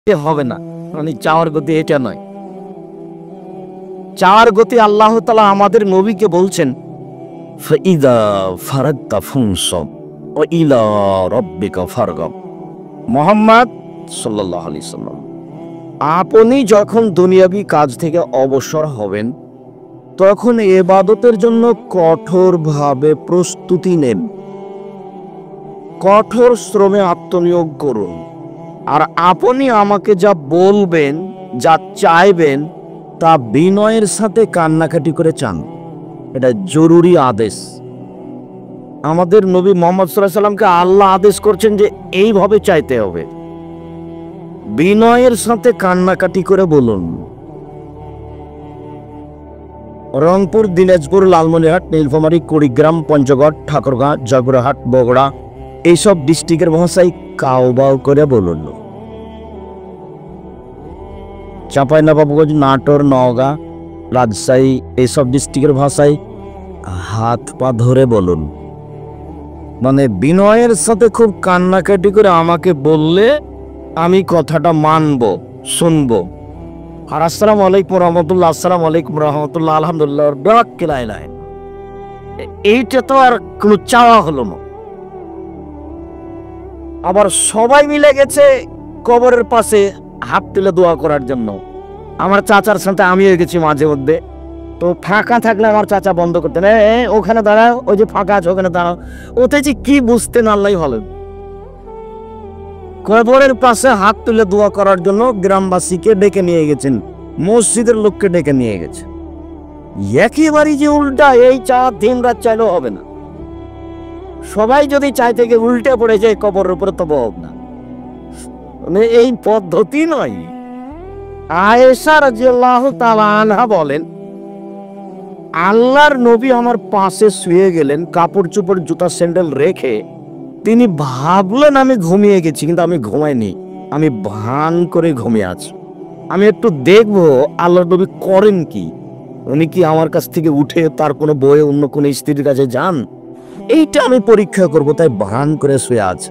হবে না, মানে চাওয়ার গতি এটা নয়। চাওয়ার গতি আল্লাহ তাআলা আমাদের নবীকে বলছেন, ফাইদা ফারাগতা ফানসব ওয়া ইলা রাব্বিকা ফারগাব। মুহাম্মদ সাল্লাল্লাহু আলাইহি সাল্লাম, আপনি যখন দুনিয়াবি কাজ থেকে অবসর হবেন তখন ইবাদতের জন্য কঠোরভাবে প্রস্তুতি নেন, কঠোর শ্রমে আত্মনিয়োগ করুন। আর আপনি আমাকে যা বলবেন, যা চাইবেন, তা বিনয়ের সাথে কান্নাকাটি করে চান। এটা জরুরি আদেশ। আমাদের নবী মুহাম্মদ সাল্লাল্লাহু আলাইহি সাল্লামকে আল্লাহ আদেশ করছেন যে এইভাবে চাইতে হবে, বিনয়ের সাথে কান্নাকাটি করে বলুন। রংপুর, দিনাজপুর, লালমনিরহাট, নীলফামারী, কুড়িগ্রাম, পঞ্চগড়, ঠাকুরগাঁ, জয়পুরহাট, বগুড়া এইসব ডিস্ট্রিক্টের ভাষায় কাউবাউ করে বলুন। চাঁপাইনবাবগঞ্জ, নাটোর, নওগাঁ, রাজশাহী এইসব ডিস্ট্রিক্টের ভাষায় হাত পা ধরে বলুন। মানে বিনয়ের সাথে খুব কান্নাকাটি করে আমাকে বললে আমি কথাটা মানব, শুনবো। আর আসসালামু আলাইকুম রহমতুল্লাহ, আসসালামু আলাইকুম রহমতুল্লাহ, আলহামদুলিল্লাহ, এইটা তো আর কোনো চাওয়া হলো না। আবার সবাই মিলে গেছে কবরের পাশে হাত তুলে দোয়া করার জন্য। আমার চাচার সাথে আমিও গেছি মাঝে মধ্যে, তো ফাঁকা থাকলে আমার চাচা বন্ধ করতেন, ওখানে দাঁড়াও, ওই যে ফাঁকা আছে ওখানে দাঁড়াও। ওতে যে কি বুঝতেন আল্লাহ ভালো। কবরের পাশে হাত তুলে দোয়া করার জন্য গ্রামবাসীকে ডেকে নিয়ে গেছেন, মসজিদের লোককে ডেকে নিয়ে গেছে। একেবারেই যে উল্টা, এই চা দিন রাত চাইলেও হবে না। সবাই যদি চাই থেকে উল্টে পড়ে যায় কবরের উপরে, তবে হোক না, মানে এই পদ্ধতি নয়। আয়েশা রাদিয়াল্লাহু তাআলা আনহা বলেন, আল্লাহর নবী আমার পাশে শুয়ে গেলেন, কাপড় চোপড় জুতা স্যান্ডেল রেখে। তিনি ভাবলেন আমি ঘুমিয়ে গেছি, কিন্তু আমি ঘুমাইনি, আমি ভান করে ঘুমিয়ে আছি। আমি একটু দেখবো আল্লাহর নবী করেন কি, উনি কি আমার কাছ থেকে উঠে তার কোনো বয়ে অন্য কোনো স্ত্রীর কাছে যান, এইটা আমি পরীক্ষা করব, তাই ভান করে শুয়ে আছে।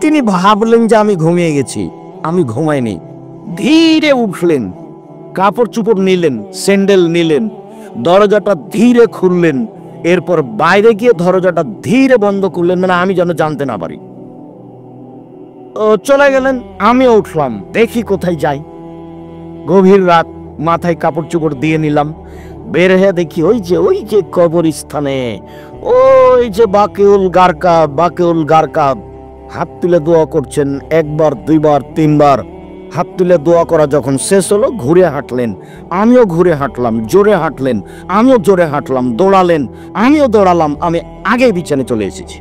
তিনি ভাবলেন যে আমি ঘুমিয়ে গেছি, আমি ঘুমাইনি। ধীরে উঠলেন, কাপড় চোপড় নিলেন, স্যান্ডেল নিলেন, দরজাটা ধীরে খুললেন, এরপর বাইরে গিয়ে দরজাটা ধীরে বন্ধ করলেন, মানে আমি যেন জানতে না পারি। চলে গেলেন। আমিও উঠলাম, দেখি কোথায় যাই। গভীর রাত, মাথায় কাপড় চোপড় দিয়ে নিলাম, বের হয়ে দেখি ওই যে কবরস্থানে ওই যে বাকিউল গারকাব হাত তুলে দোয়া করছেন। একবার, দুইবার, তিনবার হাত তুলে দোয়া করা যখন শেষ হলো, ঘুরে হাঁটলেন, আমিও ঘুরে হাঁটলাম, জোরে হাঁটলেন, আমিও জোরে হাঁটলাম, দৌড়ালেন, আমিও দৌড়ালাম, আমি আগে বিছানে চলে এসেছি।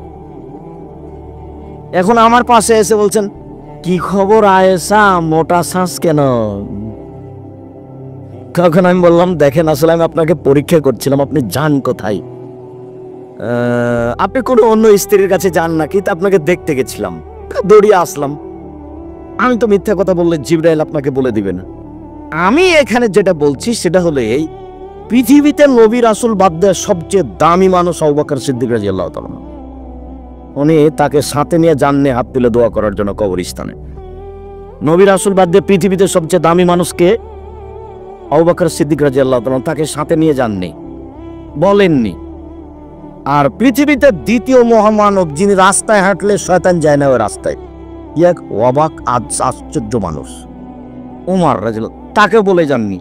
এখন আমার পাশে এসে বলছেন, কি খবর আয়েশা, মোটা শ্বাস কেন? তখন আমি বললাম, দেখেন আসলে আমি আপনাকে পরীক্ষা করছিলাম, আপনি যান কোথায়। আপনি কোনো অন্য স্ত্রীর কাছে যান নাকি, তা আপনাকে দেখতে গেছিলাম, দৌড়িয়ে আসলাম। আমি তো মিথ্যা কথা বললে জিবরাইল আপনাকে বলে দিবে না। আমি এখানে যেটা বলছি সেটা হলো এই, পৃথিবীতে নবী রাসূল বাদ দিয়ে সবচেয়ে দামি মানুষ আবু বকর সিদ্দিক রাদিয়াল্লাহু তাআলা। উনি তাকে সাথে নিয়ে যাননি হাত তুলে দোয়া করার জন্য কবরস্থানে। নবী রাসূল বাদ দিয়ে পৃথিবীতে সবচেয়ে দামি মানুষকে আবু বকর সিদ্দিক রাদিয়াল্লাহু তাআলা, তাকে সাথে নিয়ে যাননি, বলেননি। আর পৃথিবীতে দ্বিতীয় মহামানব, যিনি রাস্তায় হাঁটলে শয়তান যায় না ওই রাস্তায়, এক অবাক আশ্চর্য মানুষ ওমর রাদিয়াল্লাহু, তাকে বলে যাননি।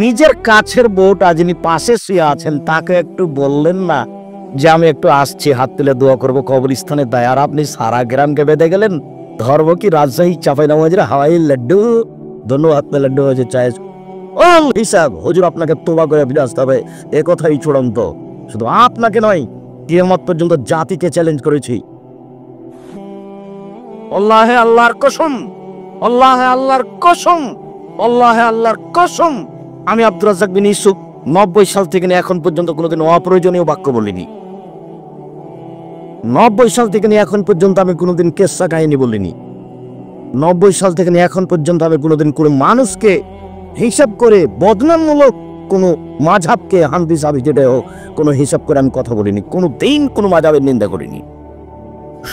নিজের কাছের বউটা যিনি পাশে শুয়ে আছেন, তাকে একটু বললেন না যে আমি একটু আসছি, হাত তুলে দোয়া করবো কবরস্থানে দায়, আর আপনি সারা গ্রামকে বেঁধে গেলেন। ধর্ম কি রাজশাহী, চাঁপাইনবাবগঞ্জের হাওয়াই লাড্ডু, ধন্য হাত মে লাড্ডু হয়েছে চায় হিসাব। হুজুর আপনাকে তোবা করে ফিরে আসতে হবে, এ কথাই চূড়ান্ত। শুধু আপনাকে নয়, কিয়ামত পর্যন্ত জাতিকে চ্যালেঞ্জ করেছি। আল্লাহে আল্লাহর কসম, আল্লাহে আল্লাহর কসম, আল্লাহে আল্লাহর কসম, আমি আব্দুর রাজ্জাক বিন ইউসুফ 90 সাল থেকে নিয়ে এখন পর্যন্ত কোনোদিন অপ্রয়োজনীয় বাক্য বলিনি। 90 সাল থেকে নিয়ে এখন পর্যন্ত আমি কোনোদিন কেসা কাহিনী বলিনি। 90 সাল থেকে নিয়ে এখন পর্যন্ত আমি কোনোদিন কোনো মানুষকে হিসাব করে, বদনামমূলক কোনো মাযহাবকে, হানফি সাহাবী যেটা হোক, কোনো হিসাব করে আমি কথা বলিনি। কোনো দিন কোনো মাযহাবের নিন্দা করিনি।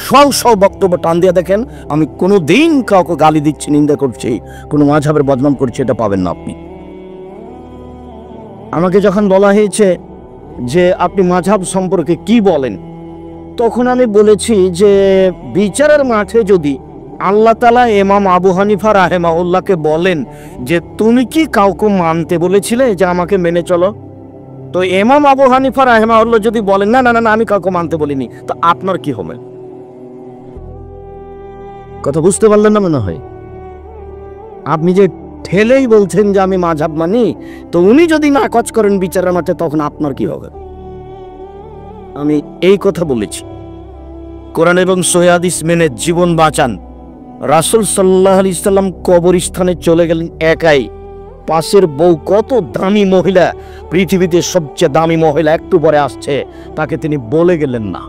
সব বক্তব্য টান দিয়ে দেখেন, আমি কোনো দিন কাউকে গালি দিচ্ছি, নিন্দা করছি, কোনো মাঝহাবের বদনাম করছি, এটা পাবেন না আপনি। আমাকে যখন বলা হয়েছে যে আপনি মাঝহাব সম্পর্কে কি বলেন, তখন আমি বলেছি যে বিচারের মাঠে যদি আল্লাহ তাআলা ইমাম আবু হানিফা রাহিমাহুল্লাহকে বলেন যে তুমি কি কাউকে মানতে বলেছিলে যে আমাকে মেনে চলো, তো ইমাম আবু হানিফা রাহিমাহুল্লাহ যদি বলেন না না না আমি কাউকে মানতে বলিনি, তো আপনার কি হবে? কথা বুঝতে পারলেন না মনে হয়? আপনি যে ঠেলেই বলছেন যে আমি মাঝহাব মানি, তো উনি যদি নাকচ করেন বিচারের মাঠে, তখন আপনার কি হবে? আমি এই কথা বলেছি, কোরআন এবং সহিহ হাদিস মেনে জীবন বাঁচান। রাসূল সাল্লাল্লাহু আলাইহি সাল্লাম কবরস্থানে চলে গেলেন একাই, পাশের বউ কত দামি মহিলা, পৃথিবীতে সবচেয়ে দামি মহিলা একটু পরে আসছে, তাকে তিনি বলে গেলেন না,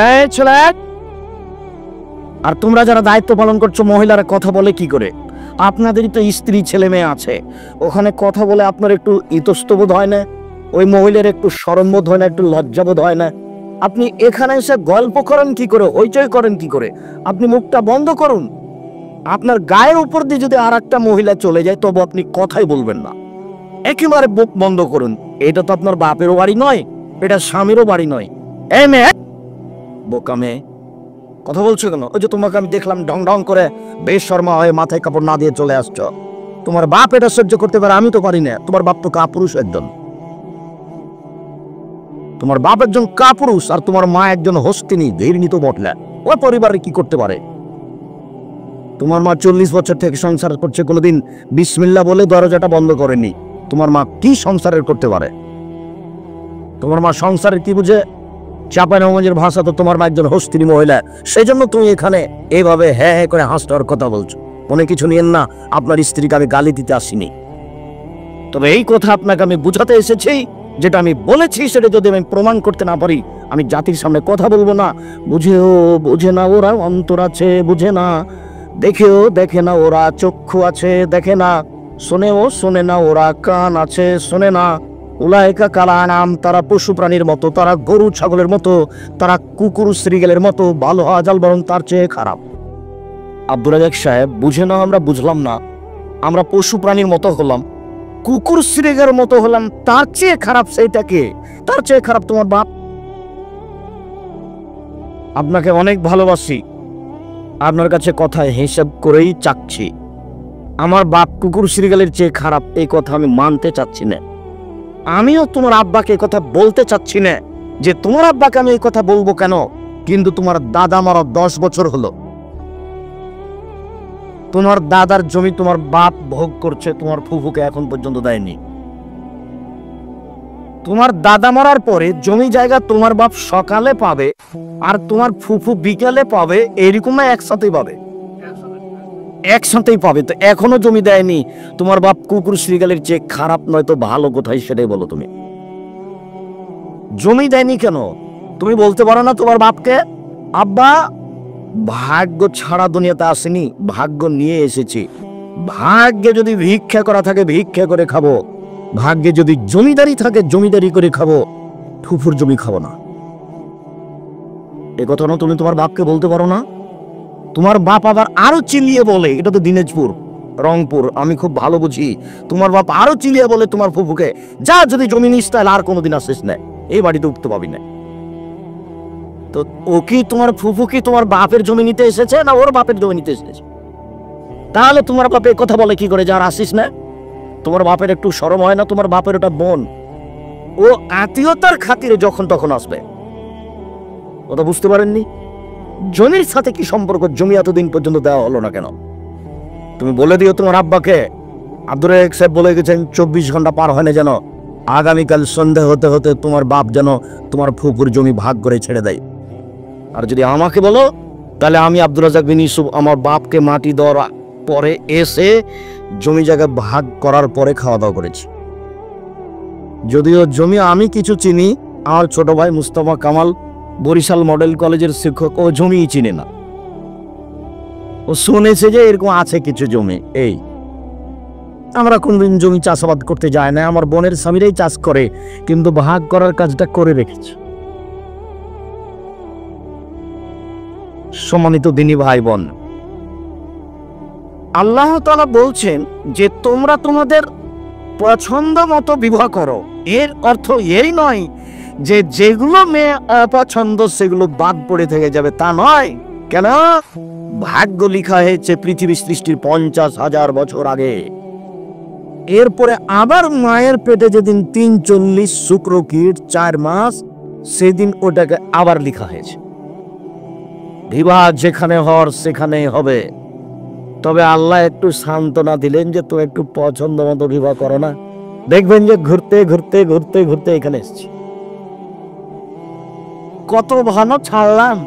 এই ছেলে। আর তোমরা যারা দায়িত্ব পালন করছো, মহিলারা কথা বলে কি করে? আপনাদেরই তো স্ত্রী ছেলে মেয়ে আছে, ওখানে কথা বলে আপনার একটু ইতস্তবোধ হয় না? ওই মহিলার একটু শরমবোধ হয় না, একটু লজ্জাবোধ হয় না? আপনি এখানে এসে গল্প করেন কি করে, হইচই করেন কি করে? আপনি মুখটা বন্ধ করুন। আপনার গায়ের উপর দিয়ে যদি আর একটা মহিলা চলে যায়, তবে আপনি কথাই বলবেন না, একেবারে মুখ বন্ধ করুন। এটা তো আপনার বাপেরও বাড়ি নয়, এটা স্বামীরও বাড়ি নয়। এই মেয়ে, বোকা মেয়ে, কথা বলছো কেন? ওই যে তোমাকে আমি দেখলাম ঢং ঢং করে বেশরমা হয়ে মাথায় কাপড় না দিয়ে চলে আসছো। তোমার বাপ এটা সহ্য করতে পারে, আমি তো পারি না। তোমার বাপ তো কাপুরুষ একজন, তোমার বাপ একজন কাপুরুষ, আর তোমার মা একজন হস্তিনী, ঘৃণী তো বটলা। ওই পরিবারে কি করতে পারে? তোমার মা 40 বছর থেকে সংসার করছে, কোনোদিন বিসমিল্লাহ বলে দরজাটা বন্ধ করেনি। তোমার মা কি সংসারের করতে পারে? তোমার মা সংসারের কি বুঝে? চাঁপাইনবাবগঞ্জের ভাষা তো তোমার মা একজন হস্তিনী মহিলা, সেই জন্য তুমি এখানে এইভাবে হ্যাঁ হ্যাঁ করে হাসটার কথা বলছো। মনে কিছু নিয়েন না, আপনার স্ত্রীকে আমি গালি দিতে আসিনি, তবে এই কথা আপনাকে আমি বুঝাতে এসেছি, যেটা আমি বলেছি সেটা যদি আমি প্রমাণ করতে না পারি, আমি জাতির সামনে কথা বলবো না। বুঝেও বুঝে না ওরা, অন্তর আছে বুঝে না, দেখেও দেখে না ওরা, চক্ষু আছে দেখে না, শোনেও শোনে না ওরা, কান আছে শোনে না। উলাইকা কাল আনাম, তারা পশু প্রাণীর মতো, তারা গরু ছাগলের মতো, তারা কুকুর শ্রীগেলের মতো, ভালো হওয়া যাল বরং তার চেয়ে খারাপ। আব্দুর রাজ্জাক সাহেব, বুঝে না আমরা বুঝলাম না, আমরা পশু প্রাণীর মতো হলাম, কুকুর শ্রীগের মতো হলাম, তার চেয়ে খারাপ সেইটাকে? তার চেয়ে খারাপ তোমার বাপ। আপনাকে অনেক ভালোবাসি, আপনার কাছে কথা হিসাব করেই চাচ্ছি। আমার বাপ কুকুর শ্রীগালের চেয়ে খারাপ, এই কথা আমি মানতে চাচ্ছি না। আমিও তোমার আব্বাকে এই কথা বলতে চাচ্ছি না, যে তোমার আব্বাকে আমি এই কথা বলবো কেন? কিন্তু তোমার দাদা মারা 10 বছর হলো, তোমার দাদার জমি তোমার বাপ ভোগ করছে, তোমার ফুফুকে এখন পর্যন্ত দেয়নি। তোমার দাদা মরার পরে জমি জায়গা তোমার বাপ সকালে পাবে আর তোমার ফুফু বিকালে পাবে, এরকম একসাথেই পাবে, একসাথেই পাবে। তো এখনো জমি দেয়নি, তোমার বাপ কুকুর শ্রীগালের চেয়ে খারাপ নয় তো ভালো কোথায়, সেটাই বলো তুমি। জমি দেয়নি কেন তুমি বলতে পারো না তোমার বাপকে, আব্বা ভাগ্য ছাড়া দুনিয়াতে আসেনি, ভাগ্য নিয়ে এসেছি। ভাগ্যে যদি ভিক্ষা করা থাকে ভিক্ষা করে খাবো, ভাগ্যে যদি জমিদারি থাকে জমিদারি করে খাবো, ফুফুর জমি খাবো না। এ কথা না তুমি তোমার বাপকে বলতে পারো না? তোমার বাপ আবার আরো চিলিয়ে বলে, এটা তো দিনাজপুর রংপুর, আমি খুব ভালো বুঝি। তোমার বাপ আরো চিলিয়ে বলে তোমার ফুফুকে, যা যদি জমি নিস তাহলে আর কোনোদিন আসিস না, এই বাড়িতে উঠতে পাবি না। তো ও কি তোমার ফুফু কি তোমার বাপের জমি নিতে এসেছে না ওর বাপের জমি নিতে এসেছে? তাহলে তোমার বাপে কথা বলে কি করে, যার আসিস না? তোমার বাপের একটু শরম হয় না? তোমার বাপের ওটা বোন, ও আত্মীয়তার খাতিরে যখন তখন আসবে। ওটা বুঝতে পারেননি? জমির সাথে কি সম্পর্ক? জমি এতদিন পর্যন্ত দেওয়া হলো না কেন? তুমি বলে দিও তোমার আব্বাকে, আব্দুর রাজ্জাক সাহেব বলে গেছেন 24 ঘন্টা পার হয় না যেন আগামীকাল সন্ধ্যা হতে হতে তোমার বাপ যেন তোমার ফুফুর জমি ভাগ করে ছেড়ে দেয়। আর যদি আমাকে বলো, তাহলে আমি আব্দুর রাজ্জাক বিন ইউসুফ আমার বাপকে মাটি দেওয়ার পরে এসে জমি জায়গা ভাগ করার পরে খাওয়া দাওয়া করেছি। যদিও জমি আমি কিছু চিনি, আমার ছোট ভাই মুস্তাফা কামাল বরিশাল মডেল কলেজের শিক্ষক, ও জমিই চিনে না। ও শুনেছে যে এরকম আছে কিছু জমি। এই আমরা কোনদিন জমি চাষাবাদ করতে যাই না, আমার বোনের স্বামীরাই চাষ করে, কিন্তু ভাগ করার কাজটা করে রেখেছে। সম্মানিত দিনী ভাই বোন, আল্লাহ তাআলা বলছেন যে তোমরা তোমাদের পছন্দ মতো বিবাহ করো। এর অর্থ এই নয় যে যেগুলো মেয়ে অপছন্দ সেগুলো বাদ পড়ে থেকে যাবে, তা নয়। কেন? ভাগ্য লিখা হয়েছে পৃথিবী সৃষ্টির 50,000 বছর আগে। এরপরে আবার মায়ের পেটে যেদিন 340 শুক্রকীট 4 মাস, সেদিন ওটাকে আবার লিখা হয়েছে। বিবাহ যেখানে হওয়ার সেখানেই হবে। তবে আল্লাহ একটু সান্ত্বনা দিলেন যে তো একটু পছন্দ মতো বিবাহ করো না, দেখবেন যে ঘুরতে ঘুরতে ঘুরতে ঘুরতে এখানে এসেছি। কত ভালো ছাড়লাম,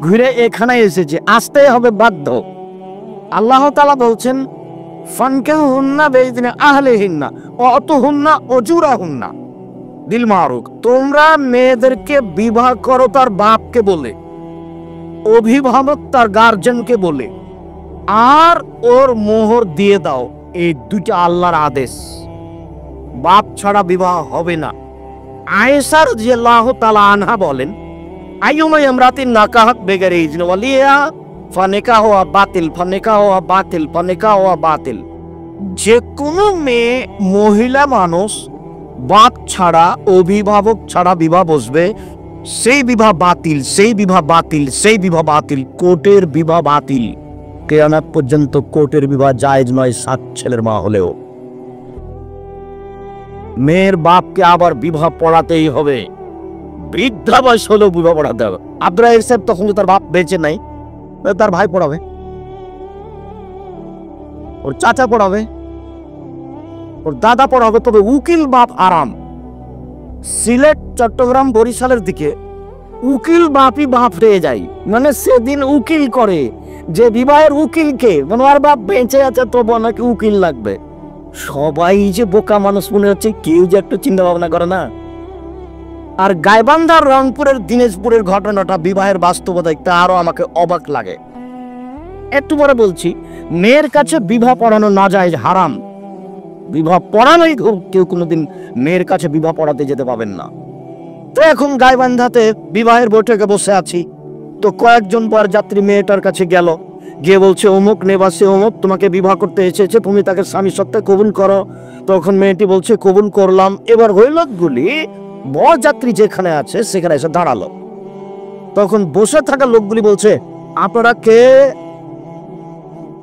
ঘুরে এখানে এসেছে, আসতেই হবে বাধ্য। আল্লাহ তাআলা বলছেন ফানকিহুন্না বিইذনি আহলিহিন্না ওয়া আতুহুন্না উজুরাহুন্না বিল মারুফ। তোমরা মেয়েদেরকে বিবাহ করো তার বাপকে বলে, অভিভাবক তার গার্জেনকে বলে, আর ওর মোহর দিয়ে দাও। এই দুইটা আল্লাহর আদেশ। বাপ ছাড়া বিবাহ হবে না। আয়েশা রাদিয়াল্লাহু তাআলা আনহা বলেন, আইয়ুমা ইমরাতিন নাকাহাত বিগাইরি ইযনি ওয়ালিয়া ফানিকাহুহা বাতিল ফানিকাহুহা বাতিল ফানিকাহুহা বাতিল। যে কোনো মেয়ে মহিলা মানুষ বাপ ছাড়া অভিভাবক ছাড়া বিবাহ বসবে, সেই বিবাহ বাতিল, সেই বিবাহ বাতিল, সেই বিবাহ বাতিল, কোর্টের বিবাহ বাতিল। কিয়ামত পর্যন্ত কোর্টের বিবাহ জায়েজ নয়, 7 ছেলের মা হলেও। মেয়ের বাপকে আবার বিবাহ পড়াতেই হবে, বৃদ্ধা বয়স হলেও বিবাহ পড়াতে হবে। আব্দুল রাহিম সাহেব তখন তো তার বাপ বেঁচে নাই, তার ভাই পড়াবে, ওর চাচা পড়াবে, ওর দাদা পড়াবে। তবে উকিল বাপ আরাম। সিলেট, চট্টগ্রাম, বরিশালের দিকে উকিল বাপই বাপ হয়ে যায়। মানে সেদিন উকিল করে যে বিবাহের উকিলকে, মানে আর বাপ বেঁচে আছে তবু নাকি উকিল লাগবে। সবাই যে বোকা মানুষ মনে হচ্ছে, কেউ যে একটু চিন্তা ভাবনা করে না। আর গাইবান্ধার, রংপুরের, দিনাজপুরের ঘটনাটা বিবাহের বাস্তবতা একটা আরো আমাকে অবাক লাগে। একটু পরে বলছি, মেয়ের কাছে বিবাহ পড়ানো নাজায়েজ, হারাম। বিবাহ পড়ানোই, কেউ কোনোদিন মেয়ের কাছে বিবাহ পড়াতে যেতে পাবেন না। তো এখন গাইবান্ধাতে বিবাহের বৈঠকে বসে আছি, তো কয়েকজন বরযাত্রী মেয়েটার কাছে গেল, গিয়ে বলছে অমুক নেবাসী অমুক তোমাকে বিবাহ করতে এসেছে, তুমি তাকে স্বামী সত্ত্বে কবুল করো। তখন মেয়েটি বলছে কবুল করলাম। এবার হইলগুলি বরযাত্রী যেখানে আছে সেখানে এসে দাঁড়ালো। তখন বসে থাকা লোকগুলি বলছে আপনারা কে?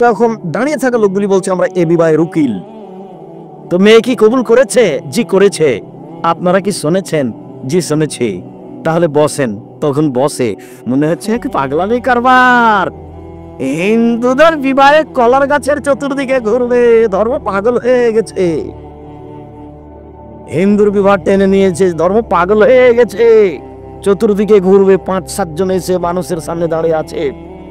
তখন দাঁড়িয়ে থাকা লোকগুলি বলছে আমরা এ বিবাহের উকিল। তো মেয়ে কি কবুল করেছে? জি করেছে। আপনারা কি শুনেছেন? জি শুনেছি। তাহলে বসেন। তখন বসে, মনে হচ্ছে কি পাগলামি কারবার। হিন্দুদের বিবাহে কলার গাছের চতুর্দিকে ঘুরবে, ধর্ম পাগল হয়ে গেছে। হিন্দুর বিবাহ টেনে নিয়েছে, ধর্ম পাগল হয়ে গেছে। চতুর্দিকে ঘুরবে, 5-7 জন এসে মানুষের সামনে দাঁড়িয়ে আছে,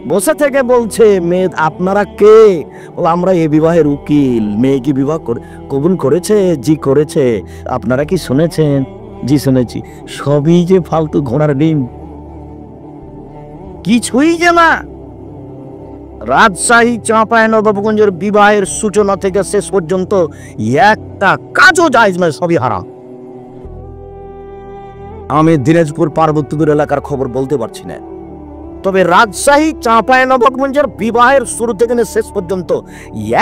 বসে থেকে বলছে মেয়ে আপনারা কে? আমরা এ বিবাহের উকিল। মেয়ে কি বিবাহ কবুল করেছে? জি করেছে। আপনারা কি শুনেছেন? জি শুনেছি। সবই যে ফালতু ঘোড়ার ডিম, কিছুই যে না। রাজশাহী, চাঁপাইনবাবগঞ্জের বিবাহের সূচনা থেকে শেষ পর্যন্ত একটা কাজও জায়েজ নয়, সবই হারাম। আমি দিনাজপুর পার্বতীপুর এলাকার খবর বলতে পারছি না, তবে রাজশাহী, চাঁপাইনবাবগঞ্জের বিবাহের শুরু থেকে শেষ পর্যন্ত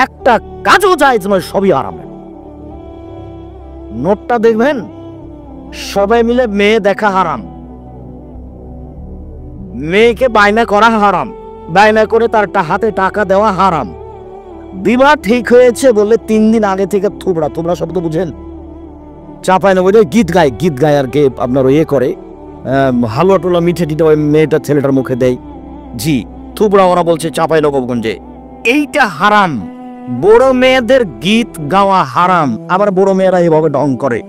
একটা কাজও জায়েজ নয়, সবই হারাম। নোটটা দেখবেন, সবাই মিলে মেয়ে দেখা হারাম, মেয়েকে বায়না করা হারাম, বায়না করে তার হাতে টাকা দেওয়া হারাম। বিবাহ ঠিক হয়েছে বলে 3 দিন আগে থেকে থুবড়া, থুবড়া শব্দ বুঝেন? চাঁপাইনবাবগঞ্জে গীত গায় আর কে আপনার ইয়ে করে, হালুয়া টোলা মিঠে টিঠে ওই মেয়েটা ছেলেটার মুখে দেয়। জি, থুবড়া ওরা বলছে চাঁপাইনবাবগঞ্জে। এইটা হারাম। বড় মেয়েদের গীত গাওয়া হারাম। আবার বড় মেয়েরা এভাবে ঢং করে।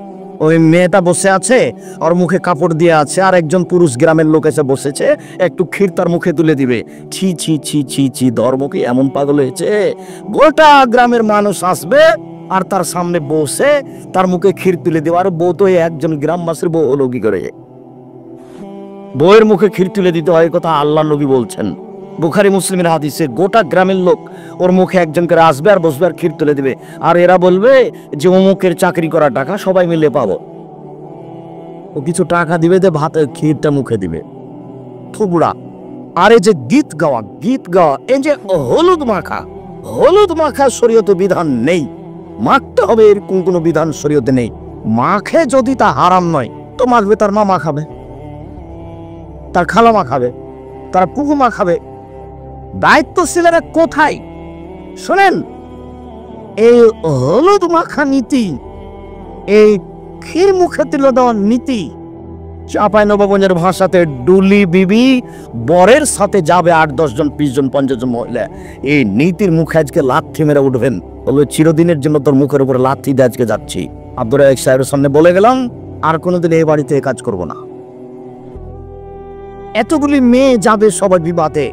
ওই মেয়েটা বসে আছে, ওর মুখে কাপড় দিয়ে আছে, আর একজন পুরুষ গ্রামের লোক এসে বসেছে, একটু ক্ষীর তার মুখে তুলে দিবে। ছি ছি ছি ছি ছি, ধর্ম কি এমন পাগল হয়েছে? গোটা গ্রামের মানুষ আসবে আর তার সামনে বসে তার মুখে ক্ষীর তুলে দেবে। আর বউ তো একজন গ্রামবাসীর বউ হলো কি করে? বউয়ের মুখে ক্ষীর তুলে দিতে হয়, কথা আল্লাহ নবী বলছেন বুখারী মুসলিমের হাদিসে। গোটা গ্রামের লোক ওর মুখে একজন করে আসবে আর বসবে আর ক্ষীর তুলে দিবে, আর এরা বলবে যে অমুকের চাকরি করার টাকা সবাই মিলে পাবো। ও কিছু টাকা দিবে, ভাতের ক্ষীরটা মুখে দিবে। থুবড়া আর এই যে গীত গাওয়া এই যে হলুদ মাখা শরীয়তে বিধান নেই, মাখতে হবে এরকম কোনো বিধান শরীয়তে নেই। মাখে যদি তা হারাম নয় তো মাখবে, তার মামা খাবে, তার খালামা খাবে, তার পুকুমা খাবে। দায়িত্বশীলেরা কোথায়? শোনেন, এই হলুদ মাখা নীতি, এই ক্ষীর মুখে তুলে দেওয়ার নীতি, চাঁপাইনবাবগঞ্জের ভাষাতে ডুলি বিবি বরের সাথে যাবে 8-10 জন 20 জন 50 জন মহিলা, এই নীতির মুখে আজকে লাথি মেরে উঠবেন, বলবে চিরদিনের জন্য তোর মুখের উপরে লাথি দিয়ে আজকে যাচ্ছি। আব্দুর রাজ্জাক সাহেবের সামনে বলে গেলাম, আর কোনোদিন এই বাড়িতে কাজ করব না। এতগুলি মেয়ে যাবে সবাই বিবাহে,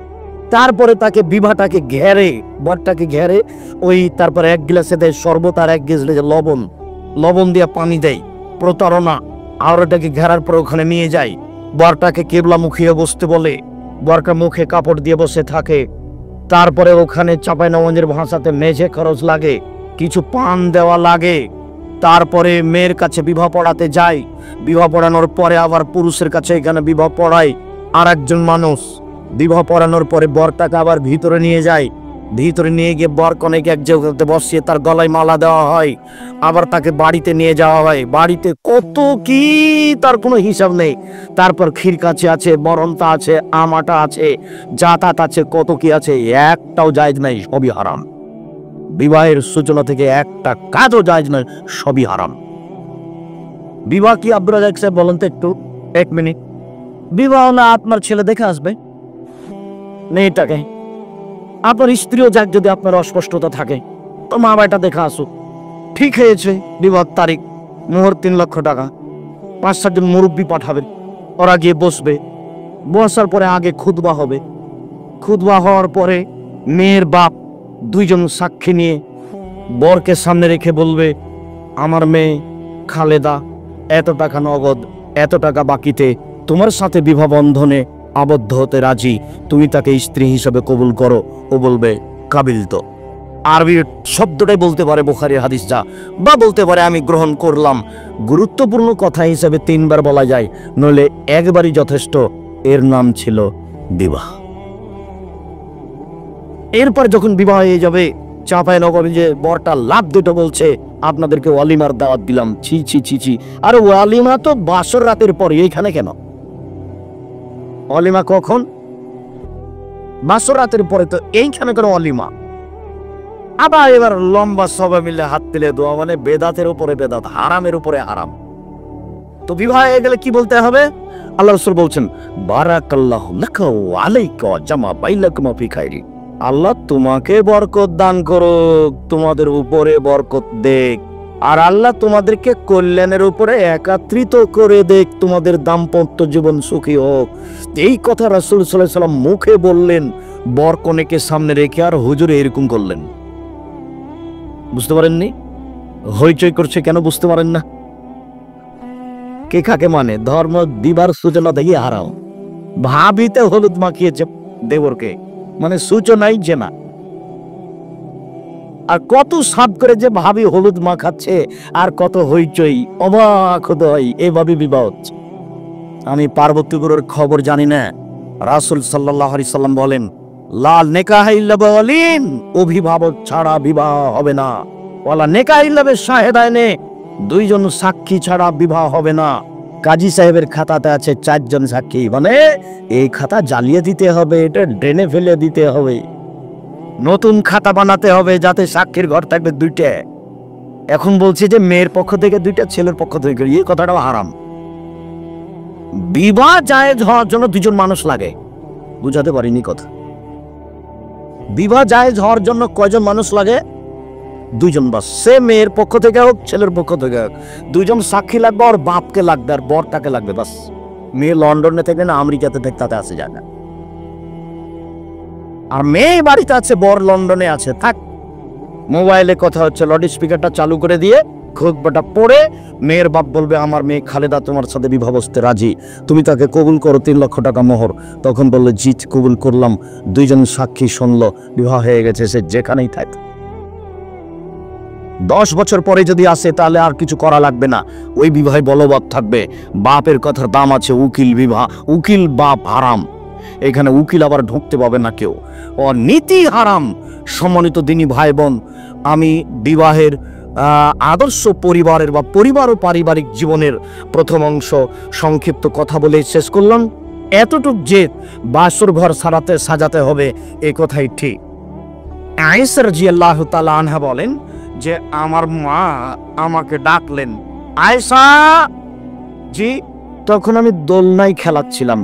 তারপরে তাকে বিবাহটাকে ঘেরে, বরটাকে ঘেরে, ওই তারপরে 1 গ্লাসে দেয় শরবত আর 1 গ্লাসে লবণ দিয়ে পানি দেয়, প্রতারণা। আর ওটাকে ঘেরার পর ওখানে নিয়ে যায়, বরটাকে কেবলা মুখিয়ে বসতে বলে, বরটা মুখে কাপড় দিয়ে বসে থাকে। তারপরে ওখানে চাঁপাইনবাবগঞ্জের ভাষাতে মেঝে খরচ লাগে, কিছু পান দেওয়া লাগে। তারপরে মেয়ের কাছে বিবাহ পড়াতে যায়, বিবাহ পড়ানোর পরে আবার পুরুষের কাছে এখানে বিবাহ পড়ায় আর একজন মানুষ। বিবাহ পড়ানোর পরে বরটাকে আবার ভিতরে নিয়ে যায়, ভিতরে নিয়ে গিয়ে বর কনেকে এক জায়গাতে বসিয়ে তার গলায় মালা দেওয়া হয়, আবার তাকে বাড়িতে নিয়ে যাওয়া হয়। বাড়িতে কত কি তার কোনো হিসাব নেই। তারপর ক্ষীরকাছি আছে, বরন্তা আছে, আমাটা আছে, জাতাত আছে, কত কি আছে, একটাও জায়েজ নাই, সবই হারাম। বিবাহের সূচনা থেকে একটা কাজও জায়েজ নয়, সবই হারাম। বিবাহ কি আব্দুর রাজ্জাক সাহেব বলেন তো একটু, 1 মিনিট। বিবাহ না আপনার ছেলে দেখে আসবে মেয়েটাকে, আপনার স্ত্রীও যাক, যদি আপনার অস্পষ্টতা থাকে তো মা বাবাটা দেখে আসুক, ঠিক হয়েছে। বিবাহ তারিখ, মোহর 3 লক্ষ টাকা, 5-7 জন মুরব্বী পাঠাবেন, ওরা গিয়ে বসবে। বসার পরে আগে খুতবা হবে, খুতবা হওয়ার পরে মেয়ের বাপ 2 জন সাক্ষী নিয়ে বরকে সামনে রেখে বলবে, আমার মেয়ে খালেদা এত টাকা নগদ, এত টাকা বাকিতে তোমার সাথে বিবাহ বন্ধনে আবদ্ধ হতে রাজি, তুমি তাকে স্ত্রী হিসেবে কবুল করো। ও বলবে কাবিল তো। আরবি শব্দটাই বলতে পারে বুখারীর হাদিস যা, বা বলতে পারে আমি গ্রহণ করলাম। গুরুত্বপূর্ণ কথা হিসেবে 3 বার বলা যায়, নইলে একবারই যথেষ্ট। এর নাম ছিল বিবাহ। এরপর যখন বিবাহ হয়ে যাবে, চাঁপাইনবাবগঞ্জে বরটা লাভ দুটো বলছে, আপনাদেরকে ওয়ালিমার দাওয়াত দিলাম। ছি ছি ছি ছি, আর ওয়ালিমা তো বাসর রাতের পরে, এইখানে কেন ওয়ালিমা? কখন? বাসর রাতের পরে, তো এইখানে কেন ওয়ালিমা? আবার এবার লম্বা সবাই মিলে হাত তুলে দোয়া, মানে বেদাতের উপরে বেদাত, হারামের উপরে হারাম। তো বিবাহ হয়ে গেলে কি বলতে হবে? আল্লাহ রাসূল বলছেন, বারাকাল্লাহু লাকা ওয়া আলাইকা জামা বাইনাকুমা ফি খাইরি। আল্লাহ তোমাকে বরকত দান করুক, তোমাদের উপরে বরকত দেখ, আর আল্লাহ তোমাদেরকে কল্যাণের উপরে একত্রিত করে দেখ, তোমাদের দাম্পত্য জীবন সুখী হোক। এই কথা রাসূল সাল্লাল্লাহু আলাইহি ওয়াসাল্লাম মুখে বললেন, বর কনেকে সামনে রেখে, আর হুজুরে এরকম করলেন। বুঝতে পারেননি? হইচই করছে কেন বুঝতে পারেন না? কে কাকে মানে? ধর্ম দিবার সূচনা থেকে হারাও। ভাবিতে হলুদ মাখিয়েছে দেবরকে, মানে সূচনাই যে না। আর কত সাদ করে যে ভাবি হলুদ মাখাচ্ছে, আর কত হইচই, অবাক হতে হয়। এভাবে বিবাহ হচ্ছে। আমি পার্বতীপুরের খবর জানি না, রাসূল সাল্লাল্লাহু আলাইহি সাল্লাম বলেন, লা নিকাহা ইল্লা বিওয়ালিন, অভিভাবক ছাড়া বিবাহ হবে না। ওয়ালা নিকাহা ইল্লা বিশাহিদাইনে, 2 জন সাক্ষী ছাড়া বিবাহ হবে না। কাজী সাহেবের খাতাতে আছে 4 জন সাক্ষী, মানে এই খাতা জ্বালিয়ে দিতে হবে, এটা ড্রেনে ফেলে দিতে হবে, নতুন খাতা বানাতে হবে, যাতে সাক্ষীর ঘর থাকবে 2টা। এখন বলছি যে মেয়ের পক্ষ থেকে 2টা, ছেলের পক্ষ থেকে, এই কথাটাও হারাম। বিবাহ জায়েজ হওয়ার জন্য 2 জন মানুষ লাগে, বুঝাতে পারিনি কথা। বিবাহ জায়েজ হওয়ার জন্য কয়জন মানুষ লাগে? 2 জন বাস। সে মেয়ের পক্ষ থেকে হোক, ছেলের পক্ষ থেকে হোক, 2 জন সাক্ষী লাগবে, আর বাপকে লাগবে, আর বরটাকে লাগবে, বাস। মেয়ে লন্ডনে থেকে না আমেরিকাতে থেকে, তাতে আসে যায় না। আর মেয়ে বাড়িতে আছে, বর লন্ডনে আছে, থাক। মোবাইলে কথা হচ্ছে, লাউড স্পিকারটা চালু করে দিয়ে খুতবাটা পড়ে মেয়ের বাপ বলবে, আমার মেয়ে খালেদা তোমার সাথে বিবাহ বসতে রাজি, তুমি তাকে কবুল করো, 3 লক্ষ টাকা মোহর। তখন বললে, জি কবুল করলাম। 2 জন সাক্ষী শুনলো, বিবাহ হয়ে গেছে, সে যেখানেই থাক। 10 বছর পরে যদি আসে, তাহলে আর কিছু করা লাগবে না, ওই বিবাহে বলবৎ থাকবে। বাপের কথার দাম আছে। উকিল বিবাহ, উকিল বাপ হারাম। এখানে উকিল আবার ঢুকতে পাবে না কেউ। নীতি হারাম। সম্মানিত দিনী ভাই বোন, আমি বিবাহের আদর্শ পরিবারের বা পরিবার ও পারিবারিক জীবনের প্রথম অংশ সংক্ষিপ্ত কথা বলে শেষ করলাম। এতটুক যে বাসর ঘর সাজাতে হবে এ কথাই ঠিক। আয়েশা রাদিয়াল্লাহু তাআলা আনহা বলেন যে আমার মা আমাকে ডাকলেন, আয়েশা জি। তখন আমি দোলনায় খেলাচ্ছিলাম।